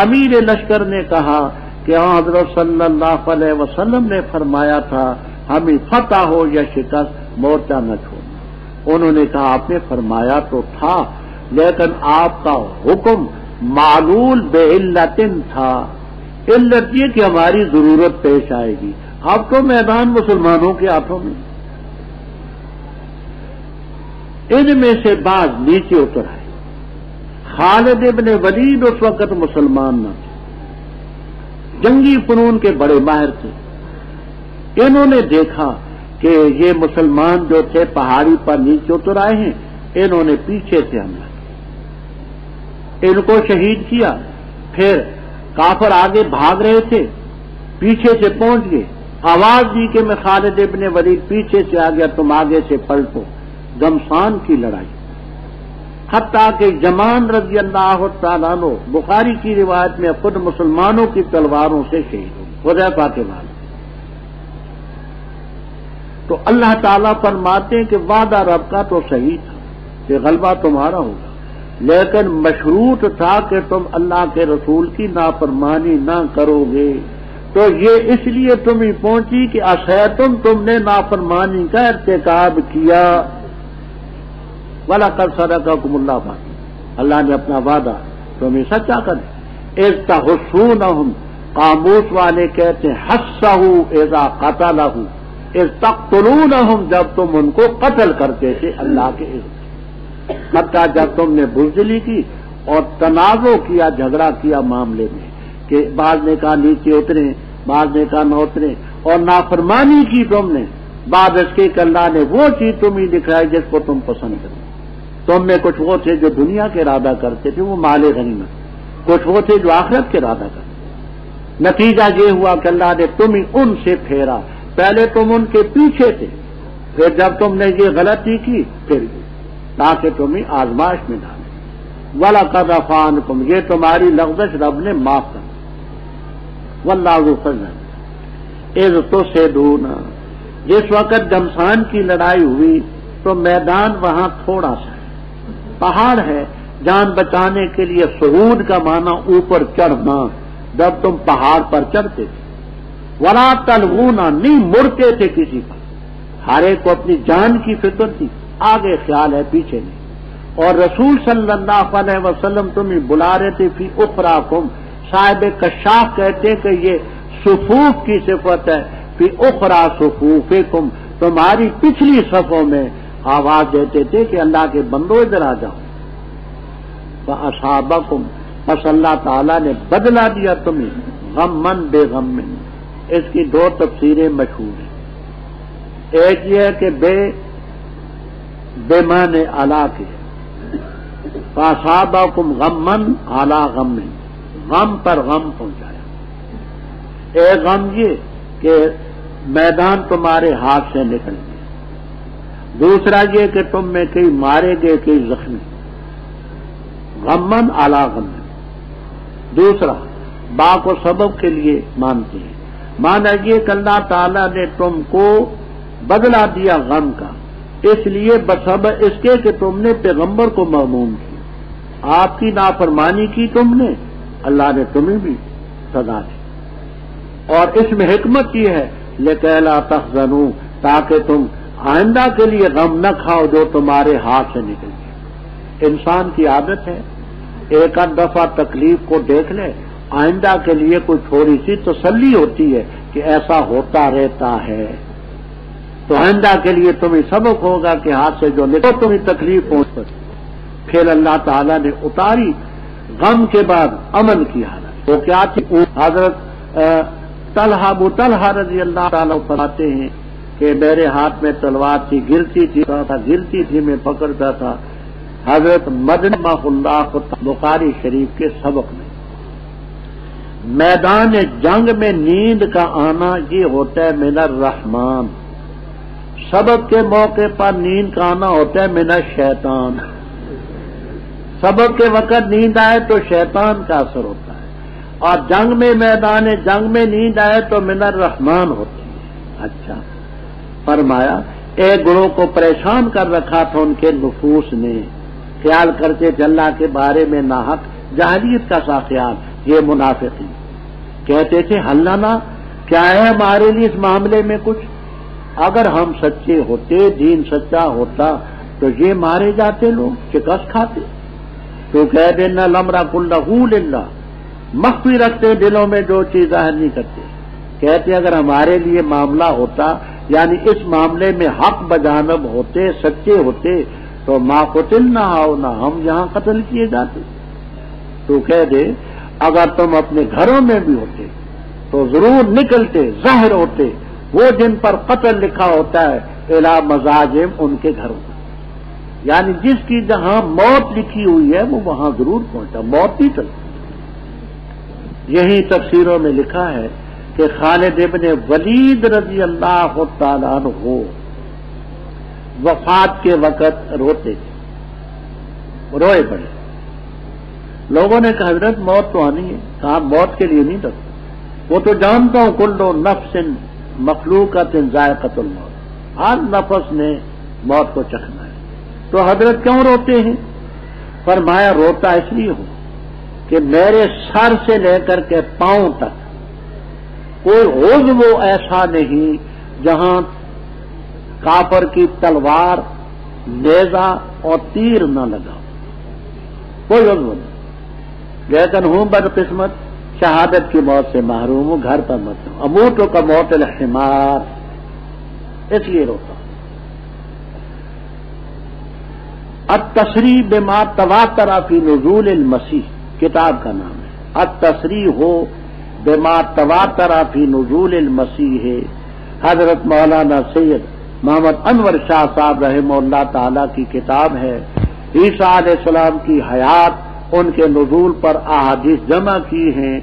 امیر لشکر نے کہا کہ حضرت صلی اللہ علیہ وسلم نے فرمایا تھا ہمیں فتح ہو یا شکست مورچہ نہ چھوڑنا۔ انہوں نے کہا آپ نے فرمایا تو تھا، لیکن آپ کا حکم معلول بے علت تھا، علت یہ کہ ہماری ضرورت پیش آئے گی، اب تو میدان مسلمانوں کے ہاتھوں میں۔ ان میں سے بعض نیچے اتر آئے، خالد ابن ولید اس وقت مسلمان نہ تھے، جنگی فنون کے بڑے ماہر تھے. انہوں نے دیکھا کہ یہ مسلمان جو تھے پہاڑی پر نیچے اتر آئے ہیں، انہوں نے پیچھے سے حملہ کیا، ان کو شہید کیا. پھر کافر آگے بھاگ رہے تھے، پیچھے سے پہنچ گئے، آواز دی کہ میں خالد ابن ولید پیچھے سے آ گیا، تم آگے سے پلٹو. گمسان کی لڑائی، حتیٰ کہ جمان رضی اللہ تعالیٰ عنہ بخاری کی روایت میں خود مسلمانوں کی تلواروں سے شہید ہوئے، حذیفہ کے بعد. تو اللہ تعالیٰ فرماتے ہیں کہ وعدہ رب کا تو صحیح تھا کہ غلبہ تمہارا ہوگا، لیکن مشروط تھا کہ تم اللہ کے رسول کی نافرمانی نہ کرو گے. تو یہ اس لیے تمہیں پہنچی کہ تم نے نافرمانی کا ارتکاب کیا. وَلَقَدْ صَدَقَكُمُ اللَّهُ وعدَهُ، اللہ نے اپنا وعدہ تمہیں سچا کر دیا. اِذْ تَحُسُّونَهُمْ، قاموس والے کہتے ہیں حَسَّهُ اِذَا قَتَلَهُ، اِذْ تَقْتُلُونَهُمْ، جب تم ان کو قتل کرتے تھے اللہ کے اذن، حتیٰ جب تم نے بزدلی کی اور تنازع کیا، جھگڑا کیا معاملے میں کہ بعض نے کہا نیچے اتریں، بعض نے کہا نہ اتریں، اور نافرمانی کی تم نے، بعد اس کے کہ اللہ نے وہ چیز تمہیں دکھائی جس کو تم پسند کرو. تم میں کچھ وہ تھے جو دنیا کے ارادہ کرتے تھے، وہ مال غنیمت، کچھ وہ تھے جو آخرت کے ارادہ کرتے. نتیجہ یہ ہوا کہ اللہ نے تمہیں ان سے پھیرا. پہلے تم ان کے پیچھے تھے، پھر جب تم نے یہ غلطی کی پھر تاکہ تمہیں آزمائش میں ڈالے. وَلَقَدْ عَفَا عَنْكُمْ، یہ تمہاری لغزش رب نے معاف کر دی. وَاللَّهُ ذُو فَضْلٍ اِذْ تُصْعِدُونَ، جس وقت گمسان کی لڑائی ہوئی تو میدان وہاں تھوڑا سا ہے، پہاڑ ہے. جان بچانے کے لیے صعود کا معنی اوپر چڑھنا، جب تم پہاڑ پر چڑھتے تھے. وَلَا تَلْوُونَ، نہیں مڑتے تھے کسی پر، ہر ایک کو اپنی جان کی فکر تھی، آگے خیال ہے پیچھے نہیں. اور رسول صلی اللہ علیہ وسلم تمہیں بلا رہے تھے فی اخراکم، صاحب کشاف کہتے کہ یہ صفوف کی صفت ہے، فی اخرا صفوفکم، تمہاری پچھلی صفوں میں آواز دیتے تھے کہ اللہ کے بندو ادھر آ جاؤ. فَأَصَابَكُمْ، بس اللہ تعالیٰ نے بدلا دیا تمہیں غمن بے غم. اس کی دو تفسیریں مشہور ہیں. ایک یہ ہے کہ بے معنی علا کے، فَأَصَابَكُمْ غَمًّا عَلَىٰ غَمٍّ، غم پر غم پہنچایا. ایک غم یہ کہ میدان تمہارے ہاتھ سے نکل گیا، دوسرا یہ کہ تم میں کئی مارے گئے کئی زخمی. غمن علی غم. دوسرا با کو سبب کے لیے مانتے ہیں، مانا یہ کہ اللہ تعالیٰ نے تم کو بدلا دیا غم کا، اس لیے بسبب اس کے کہ تم نے پیغمبر کو مغموم کیا، آپ کی نافرمانی کی تم نے، اللہ نے تمہیں بھی سزا دی. اور اس میں حکمت یہ ہے لِكَيْ لَا تَحْزَنُوا، تاکہ تم آئندہ کے لیے غم نہ کھاؤ جو تمہارے ہاتھ سے نکل گئے. انسان کی عادت ہے ایک آدھ دفعہ تکلیف کو دیکھ لے، آئندہ کے لیے کوئی تھوڑی سی تسلی ہوتی ہے کہ ایسا ہوتا رہتا ہے، تو آئندہ کے لیے تمہیں سبق ہوگا کہ ہاتھ سے جو نکل تمہیں تکلیف پہنچ سکتی. پھر اللہ تعالیٰ نے اتاری غم کے بعد امن کی حالت. وہ کیا تھی؟ حضرت طلحہ ابو طلحہ رضی اللہ تعالیٰ فرماتے ہیں کہ میرے ہاتھ میں تلوار تھی، گرتی تھی میں پکڑتا تھا. حضرت مدنی رحمہ اللہ کو بخاری شریف کے سبق میں میدان جنگ میں نیند کا آنا یہ ہوتا ہے من الرحمن، سبق کے موقع پر نیند کا آنا ہوتا ہے من الشیطان. سبق کے وقت نیند آئے تو شیطان کا اثر ہوتا ہے، اور جنگ میں میدان جنگ میں نیند آئے تو من الرحمن ہوتی ہے. اچھا فرمایا ایک گروہ کو پریشان کر رکھا تھا ان کے نفوس نے، خیال کرتے تھے اللہ کے بارے میں ناحق جاہلیت کا سا خیال، یہ منافقی کہتے تھے حل لنا، کیا ہے ہمارے لیے اس معاملے میں کچھ؟ اگر ہم سچے ہوتے، دین سچا ہوتا تو یہ مارے جاتے، لوگ شکست کھاتے. تو کہہ دینا الامر کلہ للہ، مخفی رکھتے دلوں میں جو چیز ظاہر نہیں کرتے. کہتے اگر ہمارے لیے معاملہ ہوتا، یعنی اس معاملے میں حق بجانب ہوتے، سچے ہوتے تو ما قتل نہ آؤ، نہ ہم یہاں قتل کیے جاتے. تو کہہ دے اگر تم اپنے گھروں میں بھی ہوتے تو ضرور نکلتے ظاہر ہوتے وہ جن پر قتل لکھا ہوتا ہے الی مزاجم ان کے گھروں، یعنی جس کی جہاں موت لکھی ہوئی ہے وہ وہاں ضرور پہنچا، موت نہیں چلتی۔ یہی تفسیروں میں لکھا ہے کہ خالد ابن ولید رضی اللہ تعالیٰ عنہ وفات کے وقت روتے تھے، روئے پڑے۔ لوگوں نے کہا حضرت موت تو آنی ہے، کہا موت کے لیے نہیں ڈرتا، وہ تو جانتا ہوں کلو نفس مخلوقۃ ذائقۃ الموت، ہر نفس نے موت کو چکھنا ہے۔ تو حضرت کیوں روتے ہیں؟ فرمایا روتا اس لیے ہوں کہ میرے سر سے لے کر کے پاؤں تک کوئی عضو ایسا نہیں جہاں کافر کی تلوار، نیزہ اور تیر نہ لگا، کوئی عضو نہیں، لیکن ہوں بدقسمت شہادت کی موت سے محروم ہوں، گھر پر مت ہوں، اموت کا موت الحمار، اس لیے روتا ہوں۔ التصریح بما تواتر فی نزول المسیح کتاب کا نام ہے، التصریح ہو بما تواتر فی نزول المسیح ہے، حضرت مولانا سید محمد انور شاہ صاحب رحمہ اللہ تعالی کی کتاب ہے، عیسیٰ علیہ السلام کی حیات، ان کے نزول پر احادیث جمع کی ہیں،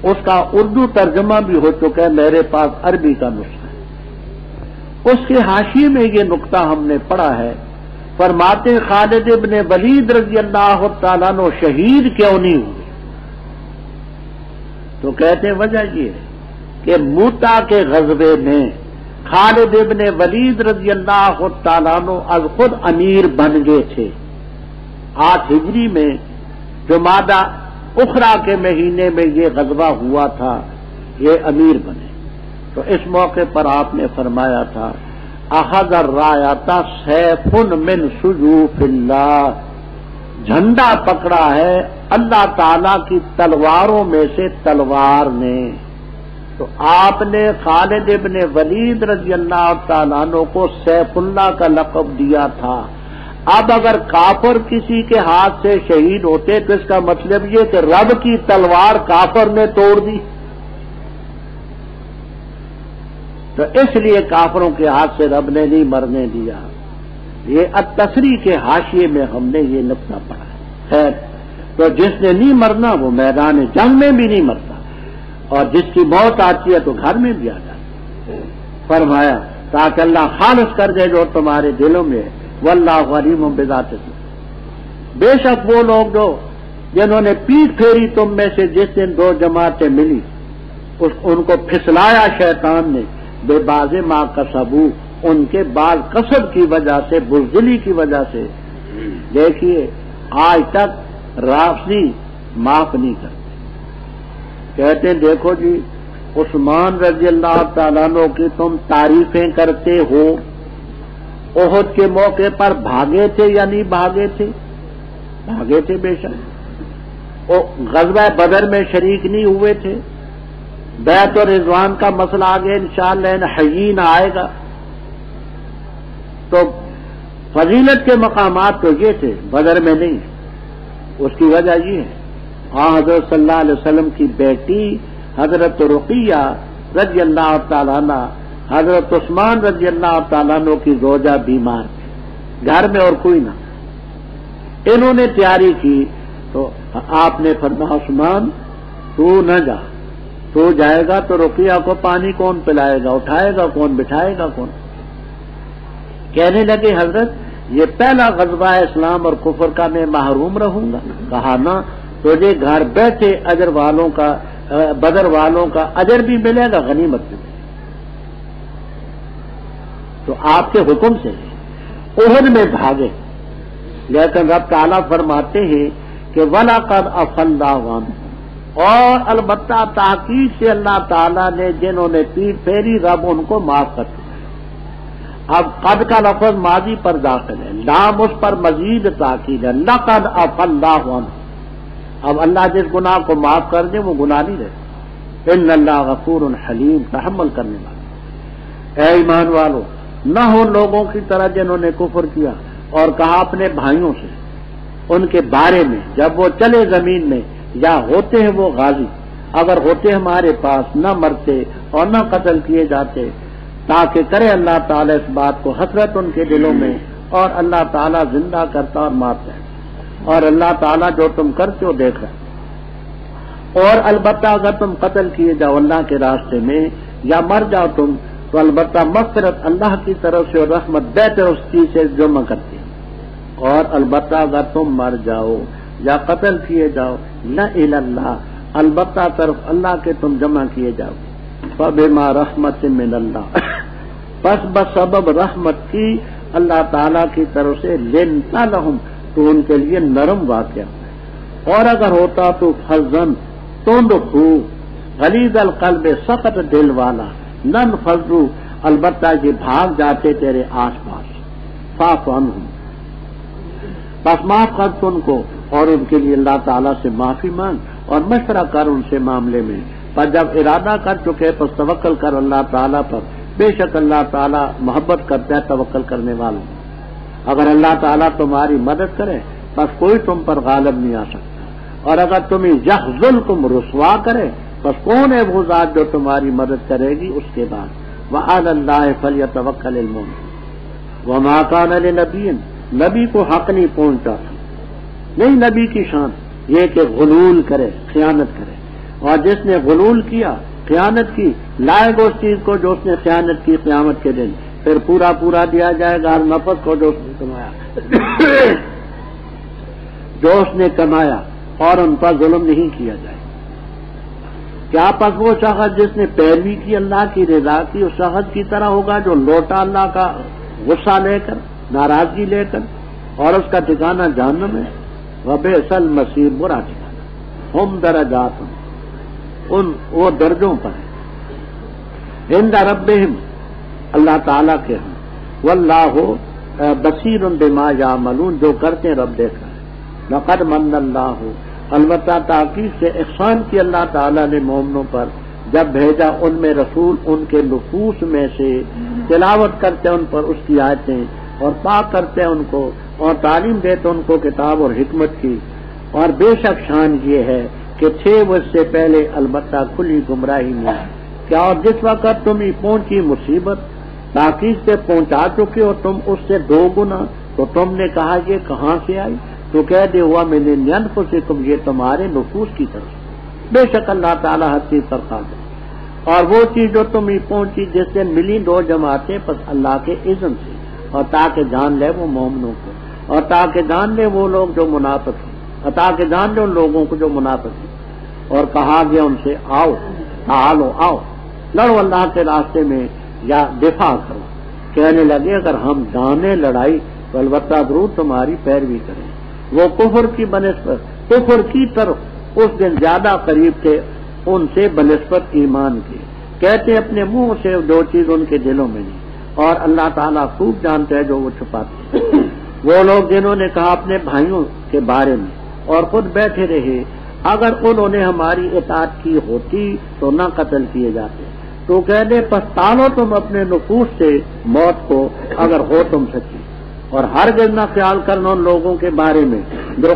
اس کا اردو ترجمہ بھی ہو چکا ہے، میرے پاس عربی کا نسخہ ہے۔ اس کے حاشیے میں یہ نقطہ ہم نے پڑھا ہے، فرماتے خالد ابن ولید رضی اللہ تعالیٰ عنہ شہید کیوں نہیں ہوئے؟ تو کہتے ہیں وجہ یہ ہے کہ موتا کے غزوے میں خالد ابن ولید رضی اللہ تعالیٰ عنہ از خود امیر بن گئے تھے۔ 8 ہجری میں جمادی اخرى کے مہینے میں یہ غزوہ ہوا تھا، یہ امیر بنے۔ تو اس موقع پر آپ نے فرمایا تھا اخذ الرایۃ سیف من سیوف اللہ، جھنڈا پکڑا ہے اللہ تعالی کی تلواروں میں سے تلوار نے۔ تو آپ نے خالد ابن ولید رضی اللہ تعالیٰ عنہ کو سیف اللہ کا لقب دیا تھا۔ اب اگر کافر کسی کے ہاتھ سے شہید ہوتے تو اس کا مطلب یہ کہ رب کی تلوار کافر نے توڑ دی، تو اس لیے کافروں کے ہاتھ سے رب نے نہیں مرنے دیا۔ یہ التصریح کے حاشیے میں ہم نے یہ نقطہ پڑھا ہے۔ خیر، تو جس نے نہیں مرنا وہ میدان جنگ میں بھی نہیں مرتا، اور جس کی موت آتی ہے تو گھر میں بھی آ جاتا ہے۔ فرمایا تاکہ اللہ خالص کر دے جو تمہارے دلوں میں ہے، واللہ علیم بذات الصدور۔ بے شک وہ لوگ جو جنہوں نے پیٹ پھیری تم میں سے جس دن 2 جماعتیں ملی، ان کو پھسلایا شیطان نے، بے باز ما کسبو، ان کے بال کسب کی وجہ سے، بزدلی کی وجہ سے۔ دیکھیے آج تک رافضی معاف نہیں کرتے، کہتے ہیں دیکھو جی عثمان رضی اللہ تعالیٰ عنہ کی تم تعریفیں کرتے ہو، احد کے موقع پر بھاگے تھے یا نہیں بھاگے تھے؟ بھاگے تھے بے شک۔ غزوہ بدر میں شریک نہیں ہوئے تھے؟ بیعت و رضوان کا مسئلہ آگے انشاءاللہ حیین آئے گا۔ تو فضیلت کے مقامات تو یہ تھے، بدر میں نہیں۔ اس کی وجہ یہ ہے حضرت صلی اللہ علیہ وسلم کی بیٹی حضرت رقیہ رضی اللہ تعالیٰ عنہ، حضرت عثمان رضی اللہ تعالیٰ عنہ کی زوجہ بیمار تھی، گھر میں اور کوئی نہ، انہوں نے تیاری کی تو آپ نے فرمایا عثمان تو نہ جا، تو جائے گا تو رقیہ کو پانی کون پلائے گا، اٹھائے گا کون، بٹھائے گا کون؟ کہنے لگے حضرت یہ پہلا غزوہ اسلام اور کفر کا میں محروم رہوں گا؟ کہا نہ، تجھے گھر بیٹھے اجر والوں کا، بدر والوں کا اجر بھی ملے گا، غنیمت بھی ملے گا۔ تو آپ کے حکم سے احد میں بھاگے، لیکن رب تعالیٰ فرماتے ہیں کہ وَلَقَدْ عَفَا اللَّهُ عَنْهُمْ، اور البتہ تاکید سے اللہ تعالیٰ نے جنہوں نے پیٹ پھیری رب ان کو معاف کر دیا۔ اب قد کا لفظ ماضی پر داخل ہے، لام اس پر مزید تاکید ہے، لَقَدْ عَفَا اللَّهُ عَنْهُمْ۔ اب اللہ جس گناہ کو معاف کر دے وہ گناہ نہیں رہتا۔ ان اللہ غفور حلیم، تحمل کرنے والا۔ اے ایمان والو، نہ ہو لوگوں کی طرح جنہوں نے کفر کیا اور کہا اپنے بھائیوں سے ان کے بارے میں جب وہ چلے زمین میں یا ہوتے ہیں وہ غازی، اگر ہوتے ہمارے پاس نہ مرتے اور نہ قتل کیے جاتے، تاکہ کرے اللہ تعالیٰ اس بات کو حسرت ان کے دلوں میں، اور اللہ تعالیٰ زندہ کرتا اور مارتا ہے، اور اللہ تعالیٰ جو تم کرتے ہو دیکھ رہا ہے۔ اور البتہ اگر تم قتل کیے جاؤ اللہ کے راستے میں یا مر جاؤ تم، تو البتہ مغفرت اللہ کی طرف سے اور رحمت بہتر اس چیز سے جمع کرتی ہے۔ اور البتہ اگر تم مر جاؤ یا قتل کیے جاؤ، نہ الی اللہ، البتہ طرف اللہ کے تم جمع کیے جاؤ، فبما رحمت من اللہ، پس بسبب رحمت کی اللہ تعالیٰ کی طرف سے، لنتا لہم، تو ان کے لیے نرم واقعہ، اور اگر ہوتا تو فضن تند خو، غلیظ القلب، سخت دل والا، نن فضو، البتہ یہ بھاگ جاتے تیرے آس پاس، فاعف عنہم، بس معاف کر تو ان کو، اور ان کے لیے اللہ تعالیٰ سے معافی مانگ اور مشورہ کر ان سے معاملے میں، پر جب ارادہ کر چکے تو توکل کر اللہ تعالیٰ پر، بے شک اللہ تعالیٰ محبت کرتا ہے توکل کرنے والوں۔ اگر اللہ تعالیٰ تمہاری مدد کرے بس کوئی تم پر غالب نہیں آ سکتا، اور اگر تمہیں یخذلکم، رسوا کرے، بس کون ہے وہ ذات جو تمہاری مدد کرے گی اس کے بعد۔ وعلی اللہ فلیتوکل المؤمنون۔ وما کان لنبی، نبی کو حق نہیں پہنچا تھا، نہیں نبی کی شان یہ کہ غلول کرے، خیانت کرے، اور جس نے غلول کیا، خیانت کی، لائے گا اس چیز کو جو اس نے خیانت کی قیامت کے دن، پھر پورا پورا دیا جائے گا ہر نفس کو جو اس نے کمایا جو اس نے کمایا، اور ان پر ظلم نہیں کیا جائے۔ کیا پس وہ شخص جس نے پیروی کی اللہ کی رضا کی، اس شخص کی طرح ہوگا جو لوٹا اللہ کا غصہ لے کر، ناراضگی لے کر، اور اس کا ٹھکانہ جہنم ہے، وبئس المصیر، برا ٹھکانہ۔ ہم درجات، وہ درجوں پر ہیں، عند ربہم، اللہ تعالیٰ کے ہم، واللہ بصیر بما یعملون، جو کرتے ہیں رب دیکھ رہا ہے۔ لقد من اللہ، البتہ تاکید سے احسان کی اللہ تعالیٰ نے مومنوں پر، جب بھیجا ان میں رسول ان کے نفوس میں سے، تلاوت کرتے ان پر اس کی آیتیں، اور پاک کرتے ان کو، اور تعلیم دیتے ان کو کتاب اور حکمت کی۔ اور بے شک شان یہ ہے کہ تھے وہ اس سے پہلے البتہ کھلی گمراہی میں، کیا اور جس وقت تمہیں پہنچی مصیبت، تاکید سے پہنچا چکے ہو تم اس سے 2 گنا، تو تم نے کہا یہ کہاں سے آئی، تو کہہ دے ہوا من انفسکم، یہ تمہارے نفوس کی طرف، بے شک اللہ تعالیٰ ہر چیز پر قادر۔ اور وہ چیز جو تمہیں پہنچی جس سے ملی 2 جماعتیں، پس اللہ کے اذن سے، اور تاکہ جان لے وہ مومنوں کو، اور تاکہ جان لے وہ لوگ جو منافق ہیں، اور تاکہ جان لے ان لوگوں کو جو منافق ہیں۔ اور کہا گیا ان سے آؤ، تعالو، آؤ، لڑو اللہ کے راستے میں یا دفاع کرو۔ کہنے لگے اگر ہم جانے لڑائی تو البتہ ضرور تمہاری پیروی کریں۔ وہ کفر کی بنسبت، کفر کی طرف اس دن زیادہ قریب تھے ان سے بنسبت ایمان کے، کہتے اپنے منہ سے جو چیز ان کے دلوں میں نہیں، اور اللہ تعالیٰ خوب جانتے ہیں جو وہ چھپاتے ہیں۔ وہ لوگ جنہوں نے کہا اپنے بھائیوں کے بارے میں اور خود بیٹھے رہے، اگر انہوں نے ہماری اطاعت کی ہوتی تو نہ قتل کیے جاتے، تو کہہ دے پچھتانو تم اپنے نفوس سے موت کو اگر ہو تم سچی، اور ہرگز نہ خیال کرنا ان لوگوں کے بارے میں جو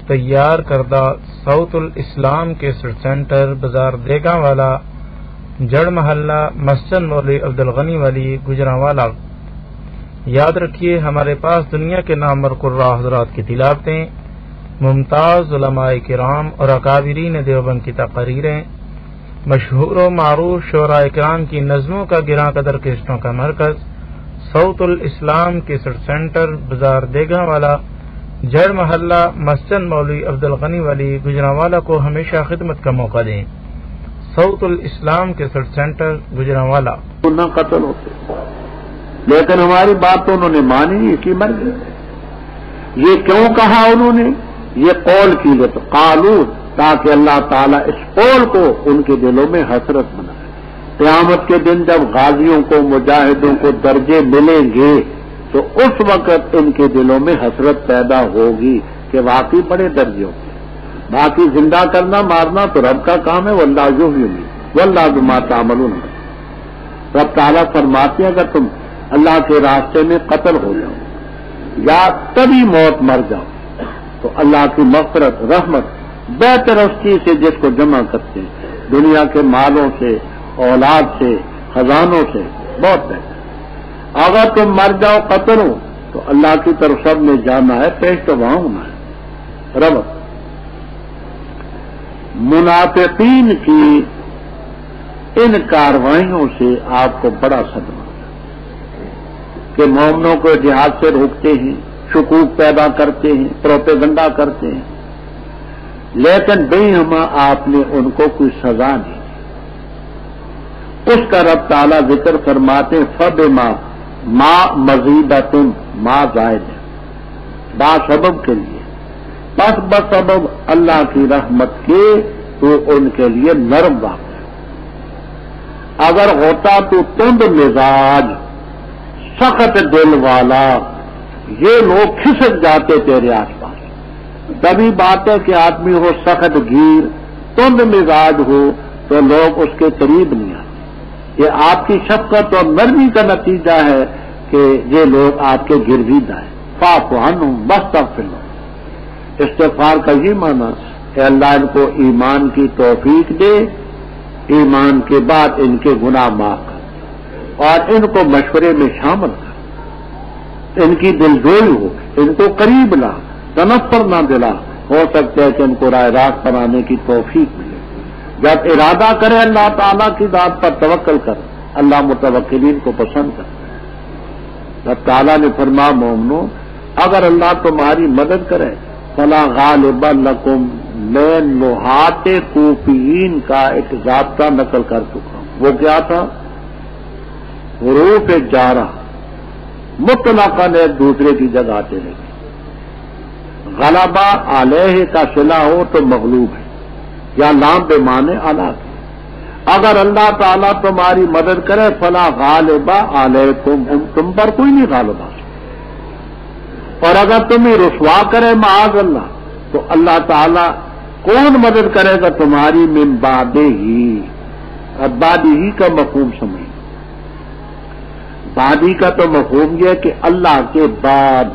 تیار کردہ صوت الاسلام کے سینٹر، بازار دیگا والا، جڑ محلہ، مسجد مولوی عبدالغنی والی، گجرانوالا۔ یاد رکھیے ہمارے پاس دنیا کے نامور قراء حضرات کی تلاوتیں، ممتاز علماء کرام اور اکابرین دیوبند کی تقریریں، مشہور و معروف شعراء کرام کی نظموں کا گراں قدر کیسٹوں کا مرکز، صوت الاسلام کیسٹ سینٹر، بازار دیگا والا، جڑ محلہ، مسجد مولوی عبدالغنی والی، گجرانوالا کو ہمیشہ خدمت کا موقع دیں۔ صوت الاسلام کیسٹ سینٹر، گجرانوالا۔ نہ قتل ہوتے، لیکن ہماری بات تو انہوں نے مانی نہیں، اس لیے مر گئے۔ یہ کیوں کہا انہوں نے؟ یہ قول کی لیے تو قالو، تاکہ اللہ تعالیٰ اس قول کو ان کے دلوں میں حسرت بنائے۔ قیامت کے دن جب غازیوں کو، مجاہدوں کو درجے ملیں گے تو اس وقت ان کے دلوں میں حسرت پیدا ہوگی کہ واقعی بڑے درجے ہوتے ہیں۔ باقی زندہ کرنا مارنا تو رب کا کام ہے، واللہ یحیی واللہ بما تعملون۔ رب تعالیٰ فرماتے ہیں اگر تم اللہ کے راستے میں قتل ہو جاؤ یا تبھی موت مر جاؤ تو اللہ کی مغفرت رحمت بہتر اس چیز سے جس کو جمع کرتے ہیں، دنیا کے مالوں سے، اولاد سے، خزانوں سے بہت بہتر۔ اگر تم مر جاؤ قتل ہو تو اللہ کی طرف سب نے جانا ہے، پیش تو وہاں ہونا ہے۔ ربط منافقین کی ان کاروائیوں سے آپ کو بڑا صدمہ کہ مومنوں کو جہاد سے روکتے ہیں، شکوک پیدا کرتے ہیں، پروپیگنڈا کرتے ہیں، لیکن بے ہما آپ نے ان کو کوئی سزا نہیں دی۔ اس کا رب تعالیٰ ذکر فرماتے ہیں فبما ما مزیدتن ما زائد ہے، با سبب کے لیے، بس بسبب اللہ کی رحمت کے تو ان کے لیے نرم واقع۔ اگر ہوتا تو تند مزاج سخت دل والا، یہ لوگ کھسک جاتے تیرے آس پاس۔ کبھی بات ہے کہ آدمی ہو سخت گیر، تند مزاج ہو تو لوگ اس کے قریب نہیں آتے۔ یہ آپ کی شفقت اور نرمی کا نتیجہ ہے کہ یہ لوگ آپ کے گرویدہ ہیں۔ فاعف عنہم واستغفر لہم، استغفار کا یہ معنی کہ اللہ ان کو ایمان کی توفیق دے، ایمان کے بعد ان کے گناہ معاف کر اور ان کو مشورے میں شامل کر، ان کی دلجوئی ہو، ان کو قریب لا، تنفر نہ دلا۔ ہو سکتا ہے کہ ان کو رائے راست پر آنے کی توفیق ملے۔ جب ارادہ کرے اللہ تعالیٰ کی ذات پر توکل کر، اللہ متوکلین کو پسند کر۔ رب تعالیٰ نے فرمایا مومنو، اگر اللہ تمہاری مدد کرے فلا غالب لکم، میں نحات کوفیین کا ایک ضابطہ نقل کر چکا ہوں۔ وہ کیا تھا؟ حروف جارہ مطلقاً ایک دوسرے کی جگہ آتے رہے۔ غلبہ علیہ کا صلہ ہو تو مغلوب ہے، یا لام بے معنی اعلیٰ۔ اگر اللہ تعالیٰ تمہاری مدد کرے فلا غالبہ علیکم، تم پر کوئی نہیں غالب آ سکتا۔ اور اگر تمہیں رسوا کرے معاذ اللہ تو اللہ تعالیٰ کون مدد کرے گا تمہاری؟ من بعد ہی، اب بعد ہی کا مفہوم سمجھ۔ بعدی کا تو مفہوم یہ کہ اللہ کے بعد،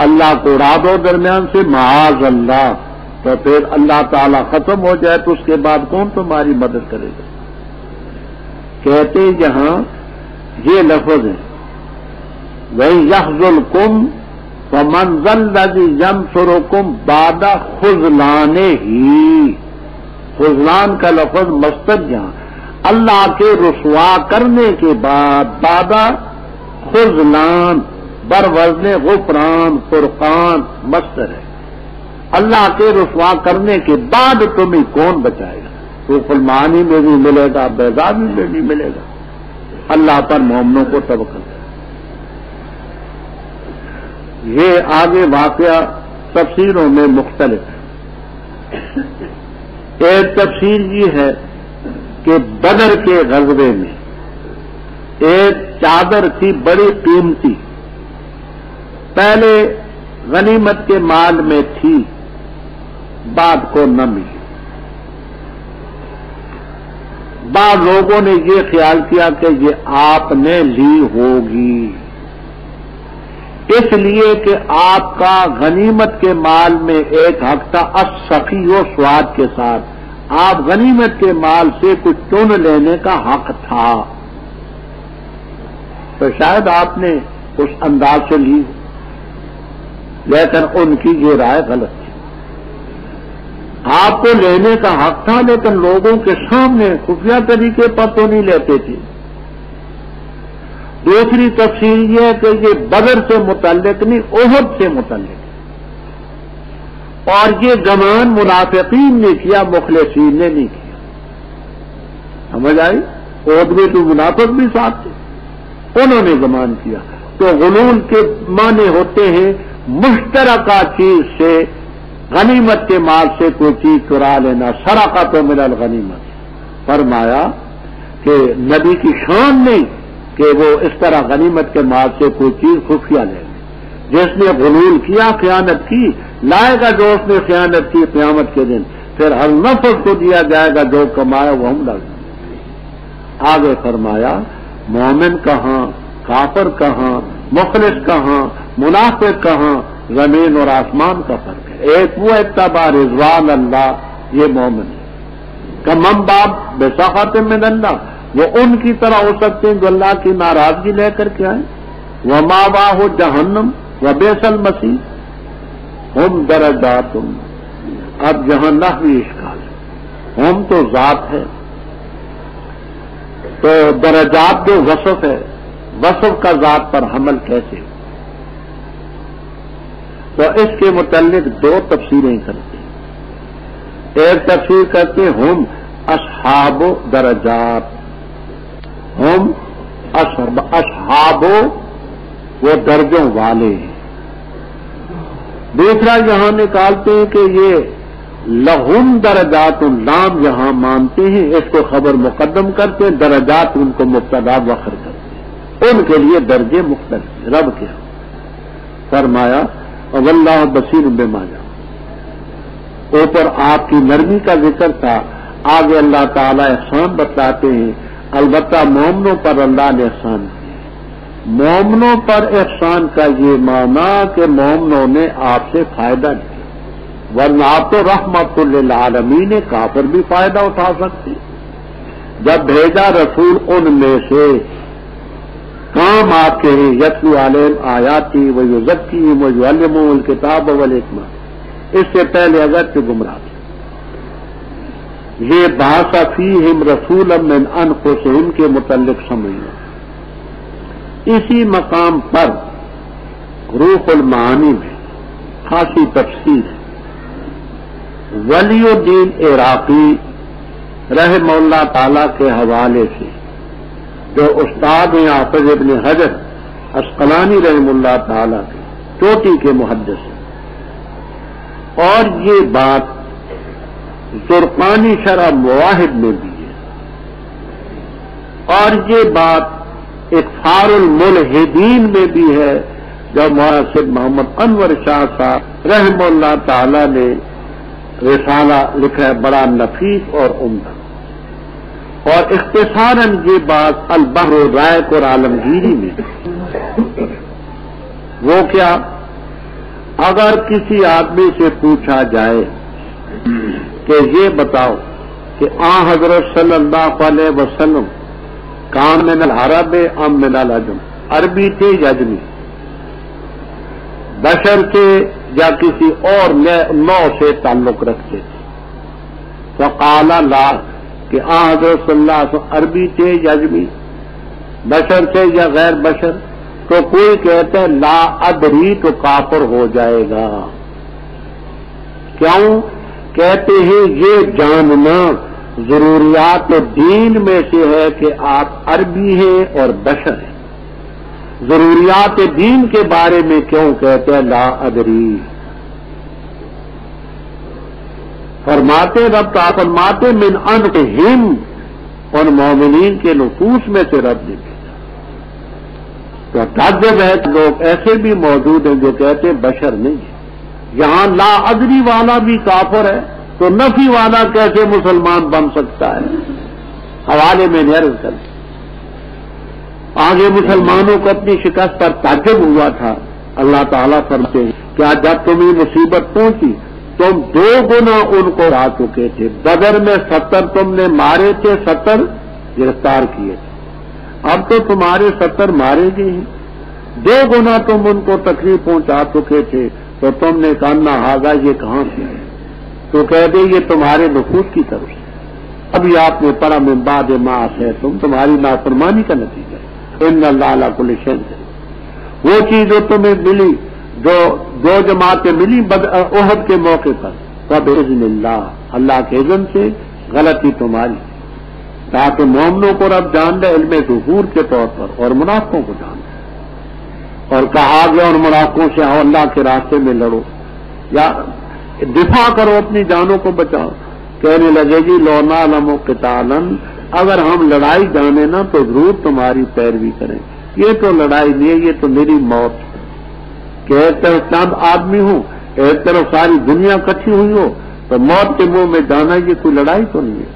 اللہ کو اڑا دو درمیان سے معاذ اللہ، تو پھر اللہ تعالیٰ ختم ہو جائے تو اس کے بعد کون تمہاری مدد کرے گا؟ کہتے یہاں یہ لفظ ہے وَإِن يَخْذُلْكُمْ فَمَنْ ذَا الَّذِي يَنْصُرُكُمْ بَعْدَ خُذْلَانِهِ۔ خذلان کا لفظ مصدر یہاں اللہ کے رسوا کرنے کے بعد، بعد خذلان بر وزن غفران، فرقان مصدر ہے۔ اللہ کے رسوا کرنے کے بعد تمہیں کون بچائے گا؟ تو فلمانی میں بھی ملے گا، بیضابی میں بھی ملے گا۔ اللہ پر مومنوں کو توکل ہے۔ یہ آگے واقعہ تفسیروں میں مختلف ہے۔ ایک تفسیر یہ ہے کہ بدر کے غزوے میں ایک چادر تھی بڑی قیمتی، پہلے غنیمت کے مال میں تھی، بعد کو نہ ملی۔ بعض لوگوں نے یہ خیال کیا کہ یہ آپ نے لی ہوگی، اس لیے کہ آپ کا غنیمت کے مال میں ایک حق تھا السخی و سواد کے ساتھ، آپ غنیمت کے مال سے کچھ چن لینے کا حق تھا، تو شاید آپ نے اس انداز سے لی، لیکن ان کی یہ رائے غلط تھی۔ آپ کو لینے کا حق تھا لیکن لوگوں کے سامنے خفیہ طریقے پر تو نہیں لیتے تھے۔ دوسری تفسیر یہ ہے کہ یہ بدر سے متعلق نہیں، احد سے متعلق ہے، اور یہ گمان منافقین نے کیا، مخلصین نے نہیں کیا۔ سمجھ آئی؟ احد میں تو منافق بھی ساتھ تھے، انہوں نے گمان کیا۔ تو غلول کے معنی ہوتے ہیں مشترکہ چیز سے، غنیمت کے مال سے کوئی چیز چرا لینا، سرقۃ من الغنیمت۔ فرمایا کہ نبی کی شان نہیں کہ وہ اس طرح غنیمت کے مال سے کوئی چیز خفیہ لے لے۔ جس نے غلول کیا، خیانت کی، لائے گا جو اس نے خیانت کی قیامت کے دن، پھر ہر نفس کو دیا جائے گا جو کمایا وہ ہم لگ۔ آگے فرمایا مومن کہاں، کافر کہاں، مخلص کہاں، منافق کہاں، زمین اور آسمان کا فرق ہے. ایک وہ اتباع رضوان اللہ، یہ مومن ہے. کمم باب بسخط من اللہ، وہ ان کی طرح ہو سکتے ہیں جو اللہ کی ناراضگی لے کر کے آئیں. وماواہ جہنم وبئس المصیر. ہم درجات، اب جہاں نحوی اشکال ہے. ہم تو ذات ہے، تو درجات جو وصف ہے، وصف کا ذات پر حمل کیسے؟ تو اس کے متعلق دو تفسیریں کرتے ہیں. ایک تفسیر کرتے ہیں ہم اصحاب درجات، ہم اصحاب وہ درجوں والے ہیں. دوسرا یہاں نکالتے ہیں کہ یہ لہم درجات، نام یہاں مانتے ہیں، اس کو خبر مقدم کرتے ہیں، درجات ان کو مبتدا وخر کرتے ہیں، ان کے لیے درجے مختلف ہیں. رب کیا فرمایا واللہ بصیر بما یعملون. اوپر آپ کی نرمی کا ذکر تھا، آگے اللہ تعالی احسان بتلاتے ہیں. البتہ مومنوں پر اللہ نے احسان کیا. مومنوں پر احسان کا یہ معنی کہ مومنوں نے آپ سے فائدہ لیا، ورنہ آپ تو رحمت للعالمین، کافر بھی فائدہ اٹھا سکتے. جب بھیجا رسول ان میں سے کام آپ کے ہیں، یتلو علیہم آیاتی ویزکیہم ویعلمہم الکتاب والحکمہ. اس سے پہلے اگرچہ گمراہ تھے. یہ بعث فیہم رسولا من انفسہم کے متعلق سمجھنا. اسی مقام پر روح المعانی میں خاصی تفسیر ہے. ولی الدین عراقی رحمہ اللہ تعالی کے حوالے سے، جو استاد ہیں حافظ ابن حجر عسقلانی رحمہ اللہ تعالی کے چوٹی کے محدث ہیں، اور یہ بات زرقانی شرح مواہب میں بھی ہے، اور یہ بات اکفار الملحدین میں بھی ہے، جو مولانا محمد انور شاہ صاحب رحمہ اللہ تعالی نے رسالہ لکھا ہے، بڑا نفیس اور عمدہ. اور اختصاراً یہ بات البحر الرائق اور عالمگیری میں. وہ کیا؟ اگر کسی آدمی سے پوچھا جائے کہ یہ بتاؤ کہ حضرت صلی اللہ علیہ وسلم کان من العرب ام من العجم، عربی تھے یا اجمی، بشر سے یا کسی اور نو سے تعلق رکھتے تھے. فقال لا، کہ حضرت صلی اللہ علیہ وسلم عربی تھے یا اجمی، بشر سے یا غیر بشر، تو کوئی کہتا ہے لا ادری، تو کافر ہو جائے گا. کیوں؟ کہتے ہیں یہ جاننا ضروریات دین میں سے ہے کہ آپ عربی ہیں اور بشر ہیں. ضروریات دین کے بارے میں کیوں کہتے ہیں لا ادری؟ فرماتے رب تا فرماتے من انفسہم، ان مومنین کے نفوس میں سے رب نے بھیجا. تو تعجب ہے کہ لوگ ایسے بھی موجود ہیں جو کہتے ہیں بشر نہیں ہے. یہاں لا ادری والا بھی کافر ہے، تو نفی والا کیسے مسلمان بن سکتا ہے؟ حوالے میں عرض کر آگے مسلمانوں کو اپنی شکست پر تعجب ہوا تھا. اللہ تعالیٰ فرماتے ہیں کیا جب تمہیں مصیبت پہنچی تم 2 گنا ان کو ہرا چکے تھے. بدر میں 70 تم نے مارے تھے، 70 گرفتار کیے تھے. اب تو تمہارے 70 مارے گئے ہیں. 2 گنا تم ان کو تکلیف پہنچا چکے تھے، تو تم نے کہا نہ آگا یہ کہاں سے ہے؟ تو کہہ دے یہ تمہارے نفوس کی طرف سے. ابھی آپ نے پڑھا من بعد ما عصیتم، تمہاری نافرمانی کا نتیجہ ہے. ان اللہ علی کل شیء قدیر. وہ چیز جو تمہیں ملی، جو جماعتیں ملی احد کے موقع پر، فباذن اللہ، اللہ کے اذن سے غلطی تمہاری، تاکہ مومنوں کو رب جان لے علم ظہور کے طور پر، اور منافقوں کو جان لے. اور کہا گیا ان منافقوں سے آؤ اللہ کے راستے میں لڑو یا دفاع کرو، اپنی جانوں کو بچاؤ. کہنے لگے جی لو نعلم قتالا، اگر ہم لڑائی جانے نا تو ضرور تمہاری پیروی کریں. یہ تو لڑائی نہیں ہے، یہ تو میری موت ہے. کہ ایک طرف چند آدمی ہوں، ایک طرف ساری دنیا اکٹھی ہوئی ہو، تو موت کے منہ میں جانا یہ کوئی لڑائی تو نہیں ہے.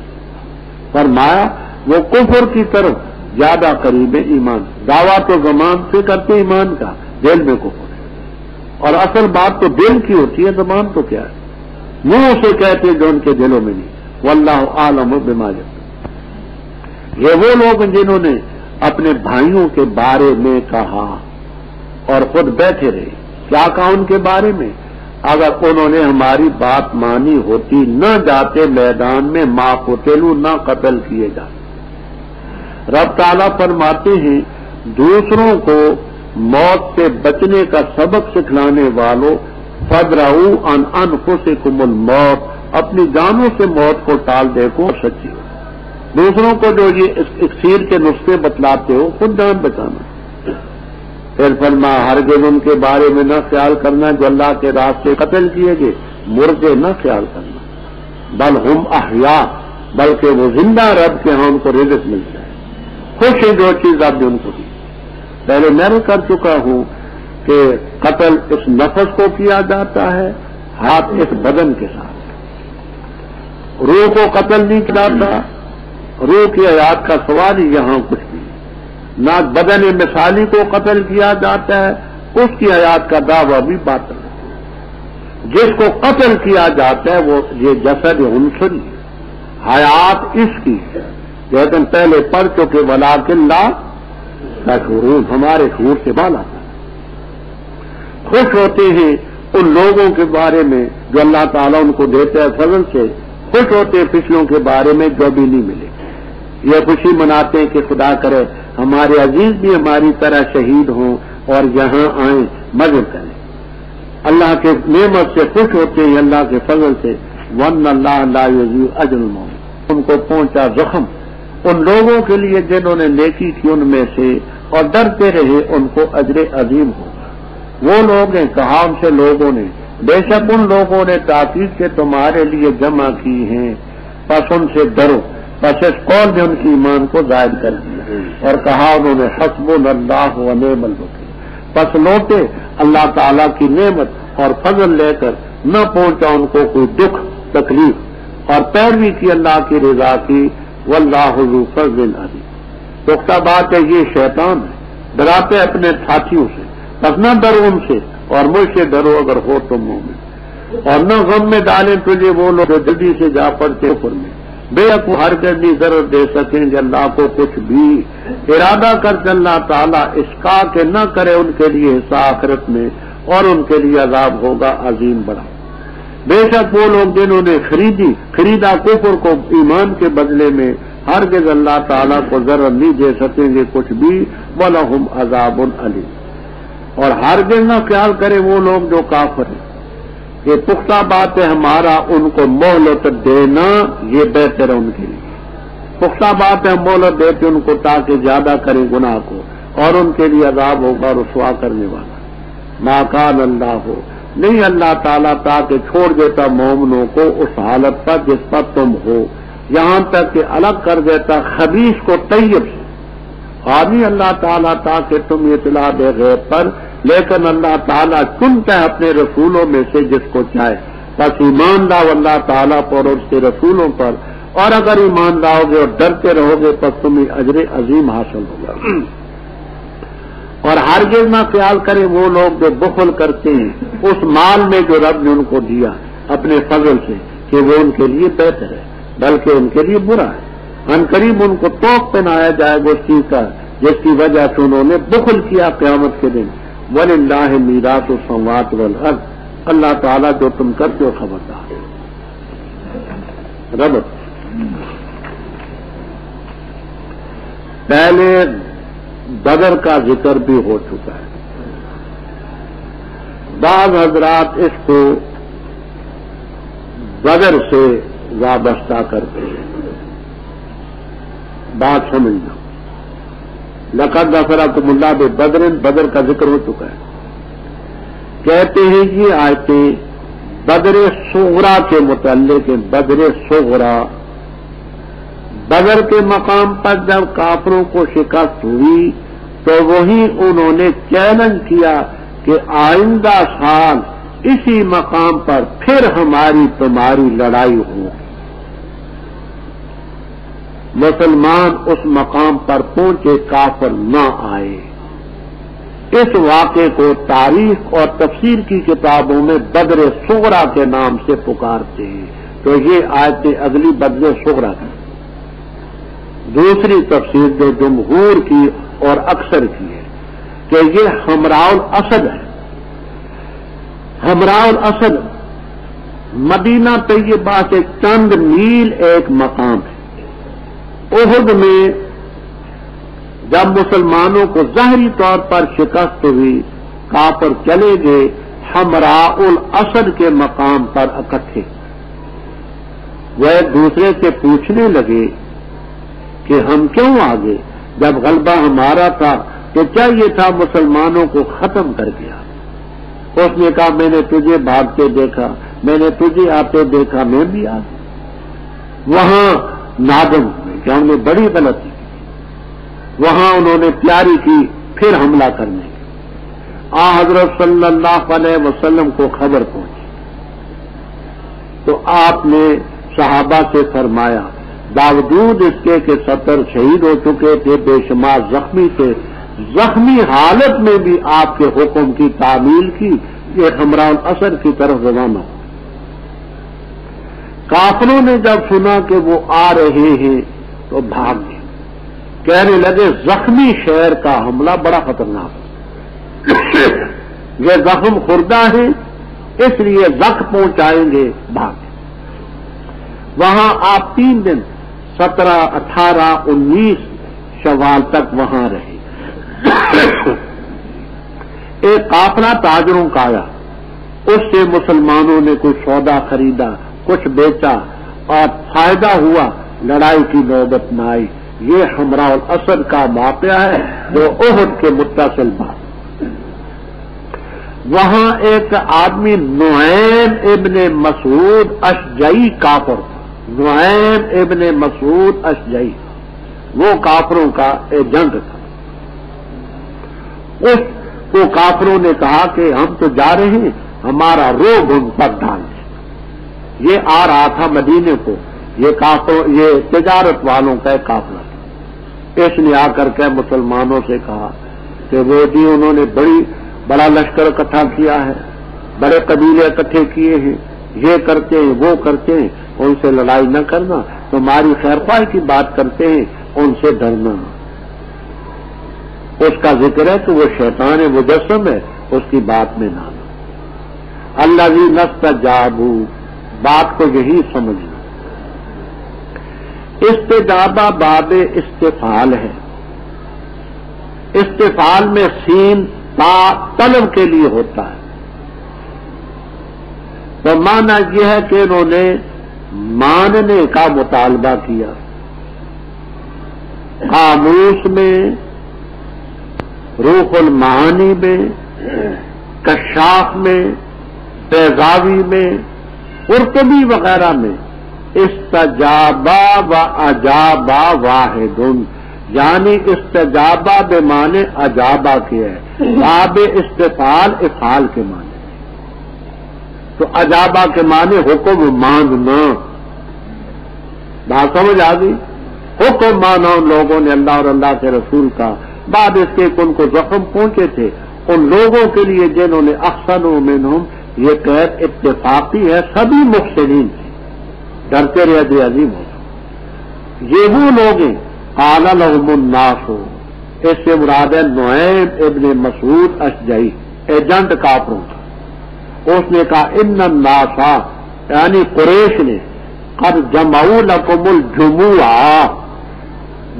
فرمایا وہ کفر کی طرف زیادہ قریب ہے ایمان. دعویٰ تو زمان سے کرتے ایمان کا، دل میں کفر ہے. اور اصل بات تو دل کی ہوتی ہے، زبان تو کیا ہے، منہ سے کہتے جو ان کے دلوں میں نہیں۔ واللہ عالم بما یکتمون۔ یہ وہ لوگ جنہوں نے اپنے بھائیوں کے بارے میں کہا اور خود بیٹھے رہے۔ کیا کہا ان کے بارے میں؟ اگر انہوں نے ہماری بات مانی ہوتی نہ جاتے میدان میں، ما قتلوا، نہ قتل کیے جاتے۔ رب تعالیٰ فرماتے ہیں دوسروں کو موت سے بچنے کا سبق سکھلانے والوں، فَادْرَؤُوا عَنْ أَنفُسِكُمُ الْمَوْتَ، اپنی جانوں سے موت کو ٹال دیکھو، سچی ہو۔ دوسروں کو جو یہ اکسیر کے نسخے بتلاتے ہو، خود جان بچانا۔ پھر فرما ہرگز ان کے بارے میں نہ خیال کرنا جو اللہ کے راستے قتل کیے گئے، مردے نہ خیال کرنا، بل ہم احیاء، بلکہ وہ زندہ، رب کے ہاں ان کو رزق ملتا ہے، خوش ہے جو چیز آپ نے ان کو دی۔ پہلے میں کر چکا ہوں کہ قتل اس نفس کو کیا جاتا ہے، ہاتھ اس بدن کے ساتھ، روح کو قتل نہیں کراتا، روح کی حیات کا سوال ہی یہاں کچھ نہیں، نہ بدن مثالی کو قتل کیا جاتا ہے، اس کی حیات کا دعویٰ بھی باطل ہے۔ جس کو قتل کیا جاتا ہے وہ یہ جسد عنصری حیات اس کی ہے، لیکن پہلے پڑھ چکے ولکن لا تشعرون، ہمارے شعور سے بالا تھا۔ خوش ہوتے ہیں ان لوگوں کے بارے میں جو اللہ تعالیٰ ان کو دیتا ہے فضل سے، خوش ہوتے ہیں پچھلوں کے بارے میں جو بھی نہیں ملے۔ یہ خوشی مناتے ہیں کہ خدا کرے ہمارے عزیز بھی ہماری طرح شہید ہوں اور یہاں آئیں، مدد کریں۔ اللہ کے نعمت سے خوش ہوتے ہیں، اللہ کے فضل سے۔ وَأَنَّ اللَّهَ لَا يُضِيعُ أَجْرَ الْمُحْسِنِينَ، ان کو پہنچا زخم ان لوگوں کے لیے جنہوں نے نیکی کی ان میں سے اور ڈرتے رہے، ان کو اجر عظیم ہوگا۔ وہ لوگ ہیں، کہا ہم سے لوگوں نے، بے شک ان لوگوں نے تاکید کے تمہارے لیے جمع کی ہیں، پس ان سے ڈرو۔ پس اس قول نے ان کی ایمان کو ظاہر کر دیا اور کہا انہوں نے حسبنا اللہ ونعم الوکیل۔ پس لوٹے اللہ تعالیٰ کی نعمت اور فضل لے کر، نہ پہنچا ان کو کوئی دکھ تکلیف، اور پیروی کی اللہ کی رضا کی۔ واللہ ذو فضل عظیم۔ پختہ بات ہے یہ شیطان ہے، ڈراتے اپنے ساتھیوں سے، بس نہ ڈرو ان سے اور مجھ سے ڈرو اگر ہو تم مومن، اور نہ غم میں ڈالیں تجھے وہ لوگ جو جلدی سے جا پڑتے کفر میں، بے کو ہر گردی ضرور دے سکیں گے اللہ کو کچھ بھی۔ ارادہ کر کے اللہ تعالیٰ اس کا کہ نہ کرے ان کے لیے حساب آخرت میں، اور ان کے لیے عذاب ہوگا عظیم بڑا۔ بے شک وہ لوگ جنہوں نے خریدا کفر کو ایمان کے بدلے میں، ہرگز اللہ تعالیٰ کو ضرر نہیں دے سکیں گے کچھ بھی، وَلَهُمْ عَذَابٌ عَلِيمٌ۔ اور ہرگز نہ خیال کرے وہ لوگ جو کافر ہیں، یہ پختہ بات ہے ہمارا ان کو مہلت دینا، یہ بہتر ہے ان کے لیے۔ پختہ بات ہے مہلت دیتے ان کو تاکہ زیادہ کریں گناہ کو، اور ان کے لیے عذاب ہوگا رسوا کرنے والا۔ ما کان اللہ ہو، نہیں اللہ تعالیٰ تاکہ چھوڑ دیتا مومنوں کو اس حالت پر جس پر تم ہو، یہاں تک کہ الگ کر دیتا خبیث کو طیب سے، اور نہیں اللہ تعالیٰ تاکہ تم اطلاع دے غیب پر، لیکن اللہ تعالیٰ چنتا ہے اپنے رسولوں میں سے جس کو چاہے۔ بس ایمان لاؤ اللہ تعالیٰ پر اور اس کے رسولوں پر، اور اگر ایمان لاؤ گے اور ڈرتے رہو گے تو تمہیں اجر عظیم حاصل ہوگا۔ اور ہرگز نہ خیال کریں وہ لوگ جو بخل کرتے ہیں اس مال میں جو رب نے ان کو دیا اپنے فضل سے، کہ وہ ان کے لیے بہتر ہے، بلکہ ان کے لیے برا ہے۔ ان قریب ان کو توق پہنایا جائے گا اس چیز کا جس کی وجہ سے انہوں نے بخل کیا قیامت کے دن۔ وَلِلَّهِ مِيرَاثُ السَّمَاوَاتِ وَالْأَرْضِ، اللہ تعالیٰ جو تم کرتے ہو خبردار۔ رب پہلے بدر کا ذکر بھی ہو چکا ہے، بعض حضرات اس کو بدر سے وابستہ کرتے ہیں، بات سمجھنا۔ لقد نصرکم اللہ ببدر، بدر کا ذکر ہو چکا ہے۔ کہتے ہیں یہ آیتیں بدر صغرا کے متعلق ہیں۔ بدر صغرا، بدر کے مقام پر جب کافروں کو شکست ہوئی تو وہی انہوں نے چیلنج کیا کہ آئندہ سال اسی مقام پر پھر ہماری تمہاری لڑائی ہو۔ مسلمان اس مقام پر پہنچے، کافر نہ آئے۔ اس واقعے کو تاریخ اور تفسیر کی کتابوں میں بدر صغریٰ کے نام سے پکارتے ہیں. تو یہ آیتیں اگلی بدر صغریٰ کی. دوسری تفسیر جو جمہور کی اور اکثر کی ہے کہ یہ حمراء الاسد ہے. حمراء الاسد مدینہ طیبہ سے چند میل ایک مقام ہے. احد میں جب مسلمانوں کو ظاہری طور پر شکست ہوئی، کافر چلے گئے حمراء الاسد کے مقام پر اکٹھے. وہ ایک دوسرے سے پوچھنے لگے کہ ہم کیوں آگے، جب غلبہ ہمارا تھا تو چاہیے تھا مسلمانوں کو ختم کر دیا. اس نے کہا میں نے تجھے بھاگتے دیکھا، میں نے تجھے آتے دیکھا، میں بھی آ گیا. وہاں نادم ہوئے کہ ہم نے بڑی غلطی کی. وہاں انہوں نے تیاری کی پھر حملہ کرنے کی. حضرت صلی اللہ علیہ وسلم کو خبر پہنچی تو آپ نے صحابہ سے فرمایا، باوجود اس کے کہ 70 شہید ہو چکے تھے، بے شمار زخمی تھے، زخمی حالت میں بھی آپ کے حکم کی تعمیل کی. یہ حمراء الاسد کی طرف روانہ ہو. کافروں نے جب سنا کہ وہ آ رہے ہیں تو بھاگ گئے. کہنے لگے زخمی شہر کا حملہ بڑا خطرناک ہے، یہ زخم خوردہ ہے اس لیے زخم پہنچائیں گے. بھاگ گئے. وہاں آپ 3 دن 17، 18، 19 شوال تک وہاں رہے. ایک قافلہ تاجروں کا آیا، اس سے مسلمانوں نے کچھ سودا خریدا، کچھ بیچا اور فائدہ ہوا. لڑائی کی نوبت نہ آئی. یہ حمراء الاسد کا واقعہ ہے جو احد کے متصل بات. وہاں ایک آدمی نعیم ابن مسعود اشجعی کافر تھا. نعیم ابن مسعود اشجعی وہ کافروں کا ایجنٹ تھا. اس کو کافروں نے کہا کہ ہم تو جا رہے ہیں، ہمارا روب ہم پر ڈال دیں. یہ آ رہا تھا مدینے کو، یہ تجارت والوں کا ایک قافلہ تھا. اس نے آ کر کے مسلمانوں سے کہا کہ وہ جی انہوں نے بڑا لشکر اکٹھا کیا ہے، بڑے قبیلے اکٹھے کیے ہیں، یہ کرتے ہیں وہ کرتے ہیں، ان سے لڑائی نہ کرنا. تمہاری خیرخواہی کی بات کرتے ہیں، ان سے ڈرنا. اس کا ذکر ہے کہ وہ شیطان مجسم ہے، اس کی بات میں نہ آنا. الذی نستجابوا، بات کو یہی سمجھنا. استجابہ باب استفعال ہے. استفعال میں سین تا طلب کے لیے ہوتا ہے. تو معنی یہ ہے کہ انہوں نے ماننے کا مطالبہ کیا. قاموس میں، روح المعانی میں، کشاف میں، بیضاوی میں، قرطبی وغیرہ میں استجابہ و اجابہ واحد، یعنی استجابہ بے معنی اجابہ کے ہے. باب استفعال افعال کے معنی. تو اجابہ کے معنی حکم ماننا. بات سمجھ آ گئی؟ حکم مانا ان لوگوں نے اللہ اور اللہ کے رسول کا. بعد اس کے ان کو زخم پہنچے تھے، ان لوگوں کے لیے جنہوں نے احسنوا منہم، یہ قید اتفاقی ہے، سبھی محسنین تھے، ڈرتے رہے بے عظیم ہو. یہ وہ لوگ ہیں قال لهم الناس، اس سے مراد ہے نعیم ابن مسعود اشجعی، ایجنٹ کافروں کا. اس نے کہا ان الناس، یعنی قریش نے، قد جمعوا لكم الجموع،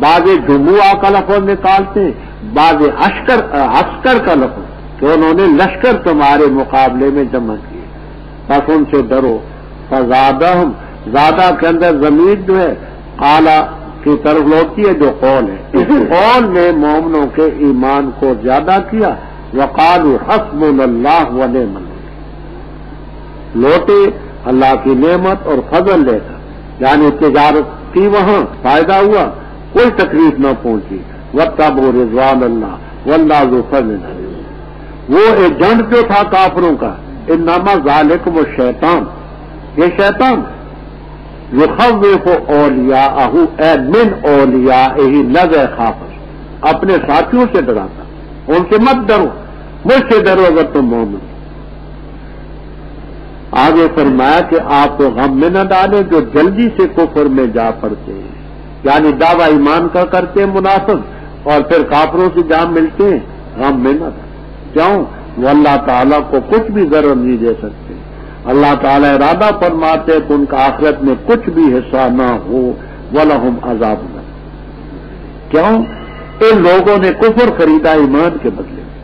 بعض جموع کا لفظ نکالتے ہیں، بعض عسکر کا لفظ، کہ انہوں نے لشکر تمہارے مقابلے میں جمع کیے، بس ان سے ڈرو. فزادہم، زیادہ کے اندر ضمیر جو ہے قالا کی طرف لوٹتی ہے جو قول ہے. اس قول نے مومنوں کے ایمان کو زیادہ کیا. وقالوا حسبنا اللہ ونعم الوکیل، لوٹے اللہ کی نعمت اور فضل لے کر، یعنی تجارت کی وہاں فائدہ ہوا، کوئی تکلیف نہ پہنچی. واتبعوا رضوان اللہ واللہ ذو فضل عظیم. وہ ایجنٹ جو تھا کافروں کا، انما ذالکم الشیطان، یہ شیطان یخوف اولیاءہ، اے من اولیائہ، لذ خافر، اپنے ساتھیوں سے ڈراتا، ان سے مت ڈرو. مجھ سے ڈرو اگر تم مومن۔ آگے فرمایا کہ آپ کو غم میں نہ ڈالیں جو جلدی سے کفر میں جا پڑتے ہیں، یعنی دعویٰ ایمان کا کرتے ہیں منافق اور پھر کافروں سے جا ملتے ہیں، غم میں نہ ڈالیں۔ کیوں؟ وہ اللہ تعالیٰ کو کچھ بھی ضرر نہیں دے سکتے۔ اللہ تعالیٰ ارادہ فرماتے کہ ان کا آخرت میں کچھ بھی حصہ نہ ہو، وَلَهُمْ عَذَابٌ أَلِيمٌ۔ کیوں؟ ان لوگوں نے کفر خریدا ایمان کے بدلے میں،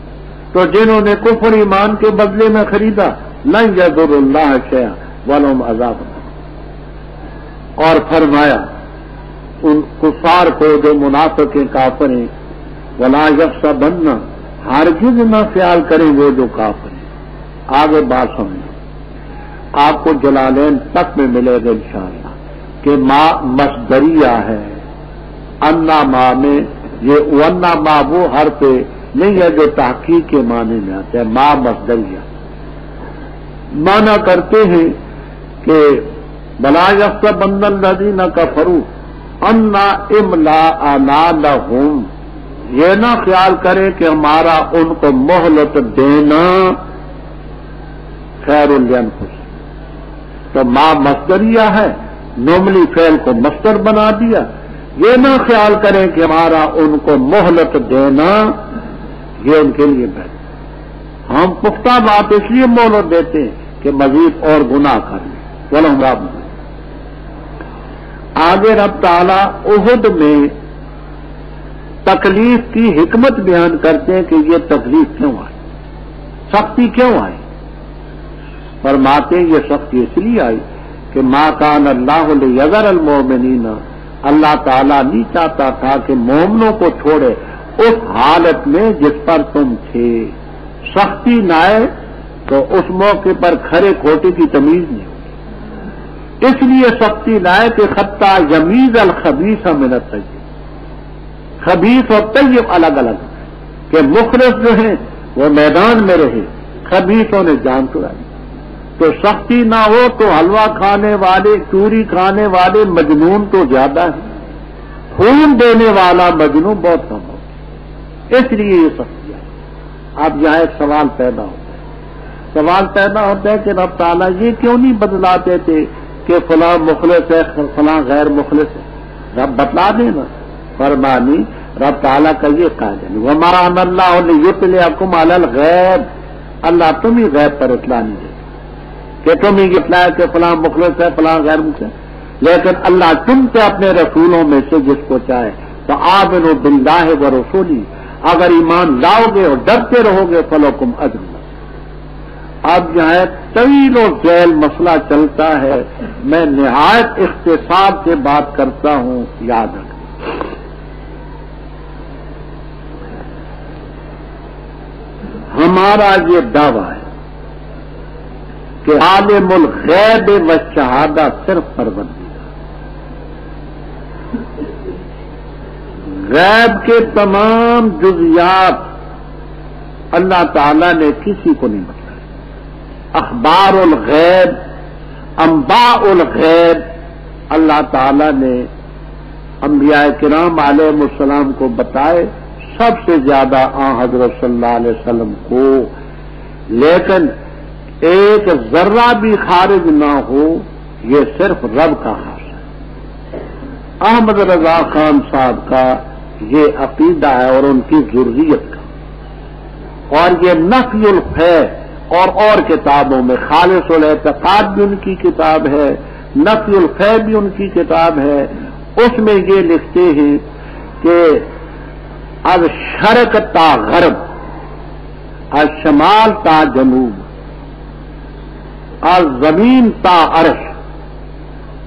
تو جنہوں نے کفر ایمان کے بدلے میں خریدا لن یضر اللہ شیئا وَلَهُمْ عَذَابٌ أَلِيمٌ۔ اور فرمایا ان کفار کو جو منافق کافر ہیں، وَلَا يَحْسَبَنَّ، ہرگز نہ خیال کریں وہ جو کافر ہیں۔ آگے بات سمجھیں، آپ کو جلالین تک میں ملے گا انشاءاللہ کہ ما مصدریہ ہے، انا ما میں یہ ونا ما وہ حرف نہیں ہے جو تحقیق کے معنی میں آتا ہے، ما مصدریہ مانا کرتے ہیں کہ بلا یحسبن الذین کفروا انا املاءنا لہم، یہ نہ خیال کریں کہ ہمارا ان کو مہلت دینا خیر لانفسہم۔ تو ما مصدریہ ہے، نوملی فعل کو مصدر بنا دیا۔ یہ نہ خیال کریں کہ ہمارا ان کو مہلت دینا یہ ان کے لیے بہتر، ہم پختہ بات اس لیے مہلت دیتے ہیں کہ مزید اور گناہ کر لیں۔ وَلَهُمْ عَذَابٌ أَلِيمٌ۔ آگے رب تعالیٰ احد میں تکلیف کی حکمت بیان کرتے ہیں کہ یہ تکلیف کیوں آئی، سختی کیوں آئی۔ فرماتے ہیں یہ سختی اس لیے آئی کہ ما کان اللہ لیذر المؤمنین، اللہ تعالیٰ نہیں چاہتا تھا کہ مومنوں کو چھوڑے اس حالت میں جس پر تم تھے۔ سختی نہ آئے تو اس موقع پر کھرے کھوٹے کی تمیز نہیں ہوگی، اس لیے سختی نہ آئے کہ حتی یمیز الخبیث من الطیب، خبیث اور طیب الگ الگ کہ مخلص جو ہیں وہ میدان میں رہے، خبیثوں نے جان چھڑائی۔ تو سختی نہ ہو تو حلوہ کھانے والے، چوری کھانے والے مجنون تو زیادہ ہیں، خون دینے والا مجنون بہت کم ہو، اس لیے یہ سختی ہے۔ اب یہاں ایک سوال پیدا ہوتا ہے، سوال پیدا ہوتا ہے کہ رب تعالیٰ یہ کیوں نہیں بدلاتے تھے کہ فلاں مخلص ہے فلاں غیر مخلص ہے، رب بتلا دینا۔ فرمانی رب تعالیٰ کا یہ قاعدہ ہے، وَمَا كَانَ اللَّهُ لِيُطْلِعَكُمْ عَلَى الْغَيْبِ، اللہ تم ہی غیب پر اطلاع نہیں دیتے کہ تم ہی اطلاع کہ فلاں مخلص ہے فلاں غیر مخلص، لیکن اللہ چنتے اپنے رسولوں میں سے جس کو چاہے۔ تو آمنوا باللہ ورسولہ، اگر ایمان لاؤ گے اور ڈرتے رہو گے فلکم اجر۔ اب یہاں طویل و ذیل مسئلہ چلتا ہے، میں نہایت اختصار سے بات کرتا ہوں، یاد رکھیں۔ ہمارا یہ دعویٰ ہے کہ عالم الغیب والشہادہ صرف پروردگار، غیب کے تمام جزیات اللہ تعالیٰ نے کسی کو نہیں بتایا۔ اخبار الغیب، انباء الغیب اللہ تعالیٰ نے انبیاء کرام علیہ السلام کو بتائے، سب سے زیادہ حضرت صلی اللہ علیہ وسلم کو، لیکن ایک ذرہ بھی خارج نہ ہو، یہ صرف رب کا خاص ہے۔ احمد رضا خان صاحب کا یہ عقیدہ ہے اور ان کی ذریت کا، اور یہ نفی الفے اور کتابوں میں خالص الاعتقاد بھی ان کی کتاب ہے، نفی الفے بھی ان کی کتاب ہے، اس میں یہ لکھتے ہیں کہ از شرق تا غرب، از شمال تا جنوب، از زمین تا عرش،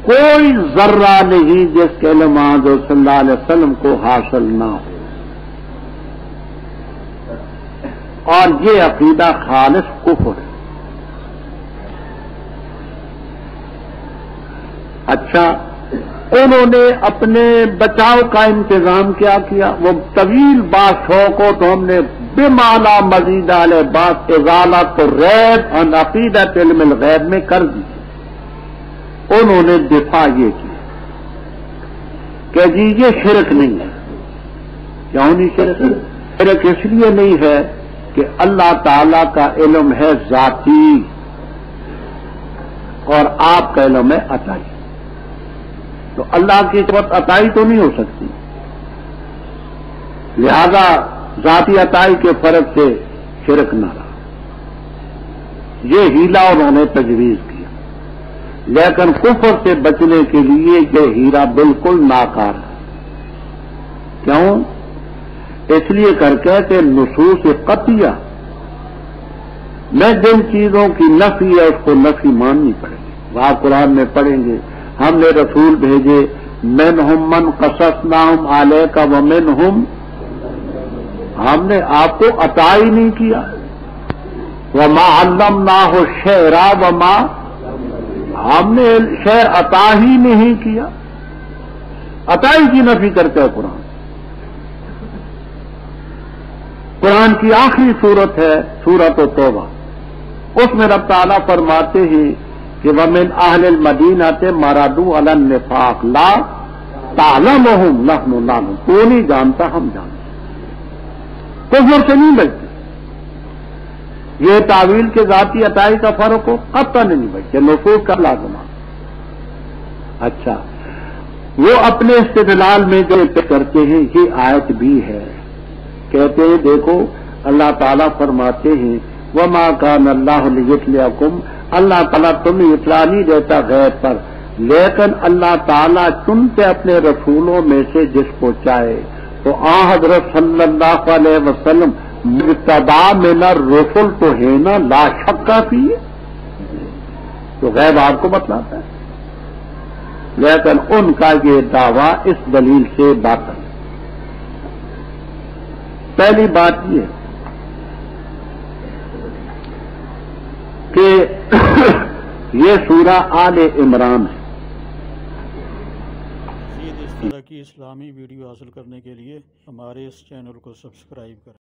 کوئی ذرہ نہیں جس کے علم حضرت صلی اللہ علیہ وسلم کو حاصل نہ ہو، اور یہ عقیدہ خالص کفر ہے۔ اچھا، انہوں نے اپنے بچاؤ کا انتظام کیا کیا؟ وہ طویل بات شوق ہو تو ہم نے بمالا مزید علیہ بات ازالت الریب عن عقیدت علم الغیب میں کر دی۔ انہوں نے دفاع یہ کی کہ جی یہ شرک نہیں ہے۔ کیوں نہیں شرک؟ شرک اس لیے نہیں ہے کہ اللہ تعالی کا علم ہے ذاتی اور آپ کا علم ہے عطائی. تو اللہ کی قوت عطائی تو نہیں ہو سکتی، لہذا ذاتی عطائی کے فرق سے شرک نہ رہا. یہ ہیلا انہوں نے تجویز کیا، لیکن کفر سے بچنے کے لیے یہ ہیلا بالکل ناکار ہے. کیوں؟ اس لیے کر کے کہ نصوص قطعیہ میں جن چیزوں کی نفی ہے اس کو نفی ماننی پڑے گی. آپ قرآن میں پڑھیں گے ہم نے رسول بھیجے منہم من قصصناہم علیک ومنہم، ہم نے آپ کو عطا ہی نہیں کیا. وما علمناہ الشعر وما، ہم نے شعر عطا ہی نہیں کیا. عطائی کی نفی کرتا ہے قرآن. قرآن کی آخری صورت ہے سورۃ توبہ، اس میں رب تعالیٰ فرماتے ہیں کہ وَمِنْ أَهْلِ الْمَدِينَةِ مَرَدُوا عَلَى النِّفَاقِ لَا تَعْلَمُهُمْ نَحْنُ نَعْلَمُ، تو نہیں جانتا ہم جانتے. کفر سے نہیں بچتے. یہ تعویل کے ذاتی عطائی کا فرق ہو قطعا نہیں بچتے، نصوص کا لازمہ. اچھا، وہ اپنے استدلال میں جو کرتے ہیں یہ آیت بھی ہے. کہتے ہیں دیکھو اللہ تعالیٰ فرماتے ہیں وَمَا كَانَ اللَّهُ لِيُطْلِعَكُمْ، اللہ تعالیٰ تمہیں اطلاع نہیں دیتا غیب پر، لیکن اللہ تعالیٰ چنتے اپنے رسولوں میں سے جس کو چاہے. تو حضرت صلی اللہ علیہ وسلم مجتبی من الرسل تو ہے نا، لا شک فی، تو غیب آپ کو بتلاتا ہے. لیکن ان کا یہ دعویٰ اس دلیل سے باطل ہے. پہلی بات یہ کہ یہ سورہ آل عمران ہے. مزید اس طرح کی اسلامی ویڈیو حاصل کرنے کے لیے ہمارے اس چینل کو سبسکرائب کریں.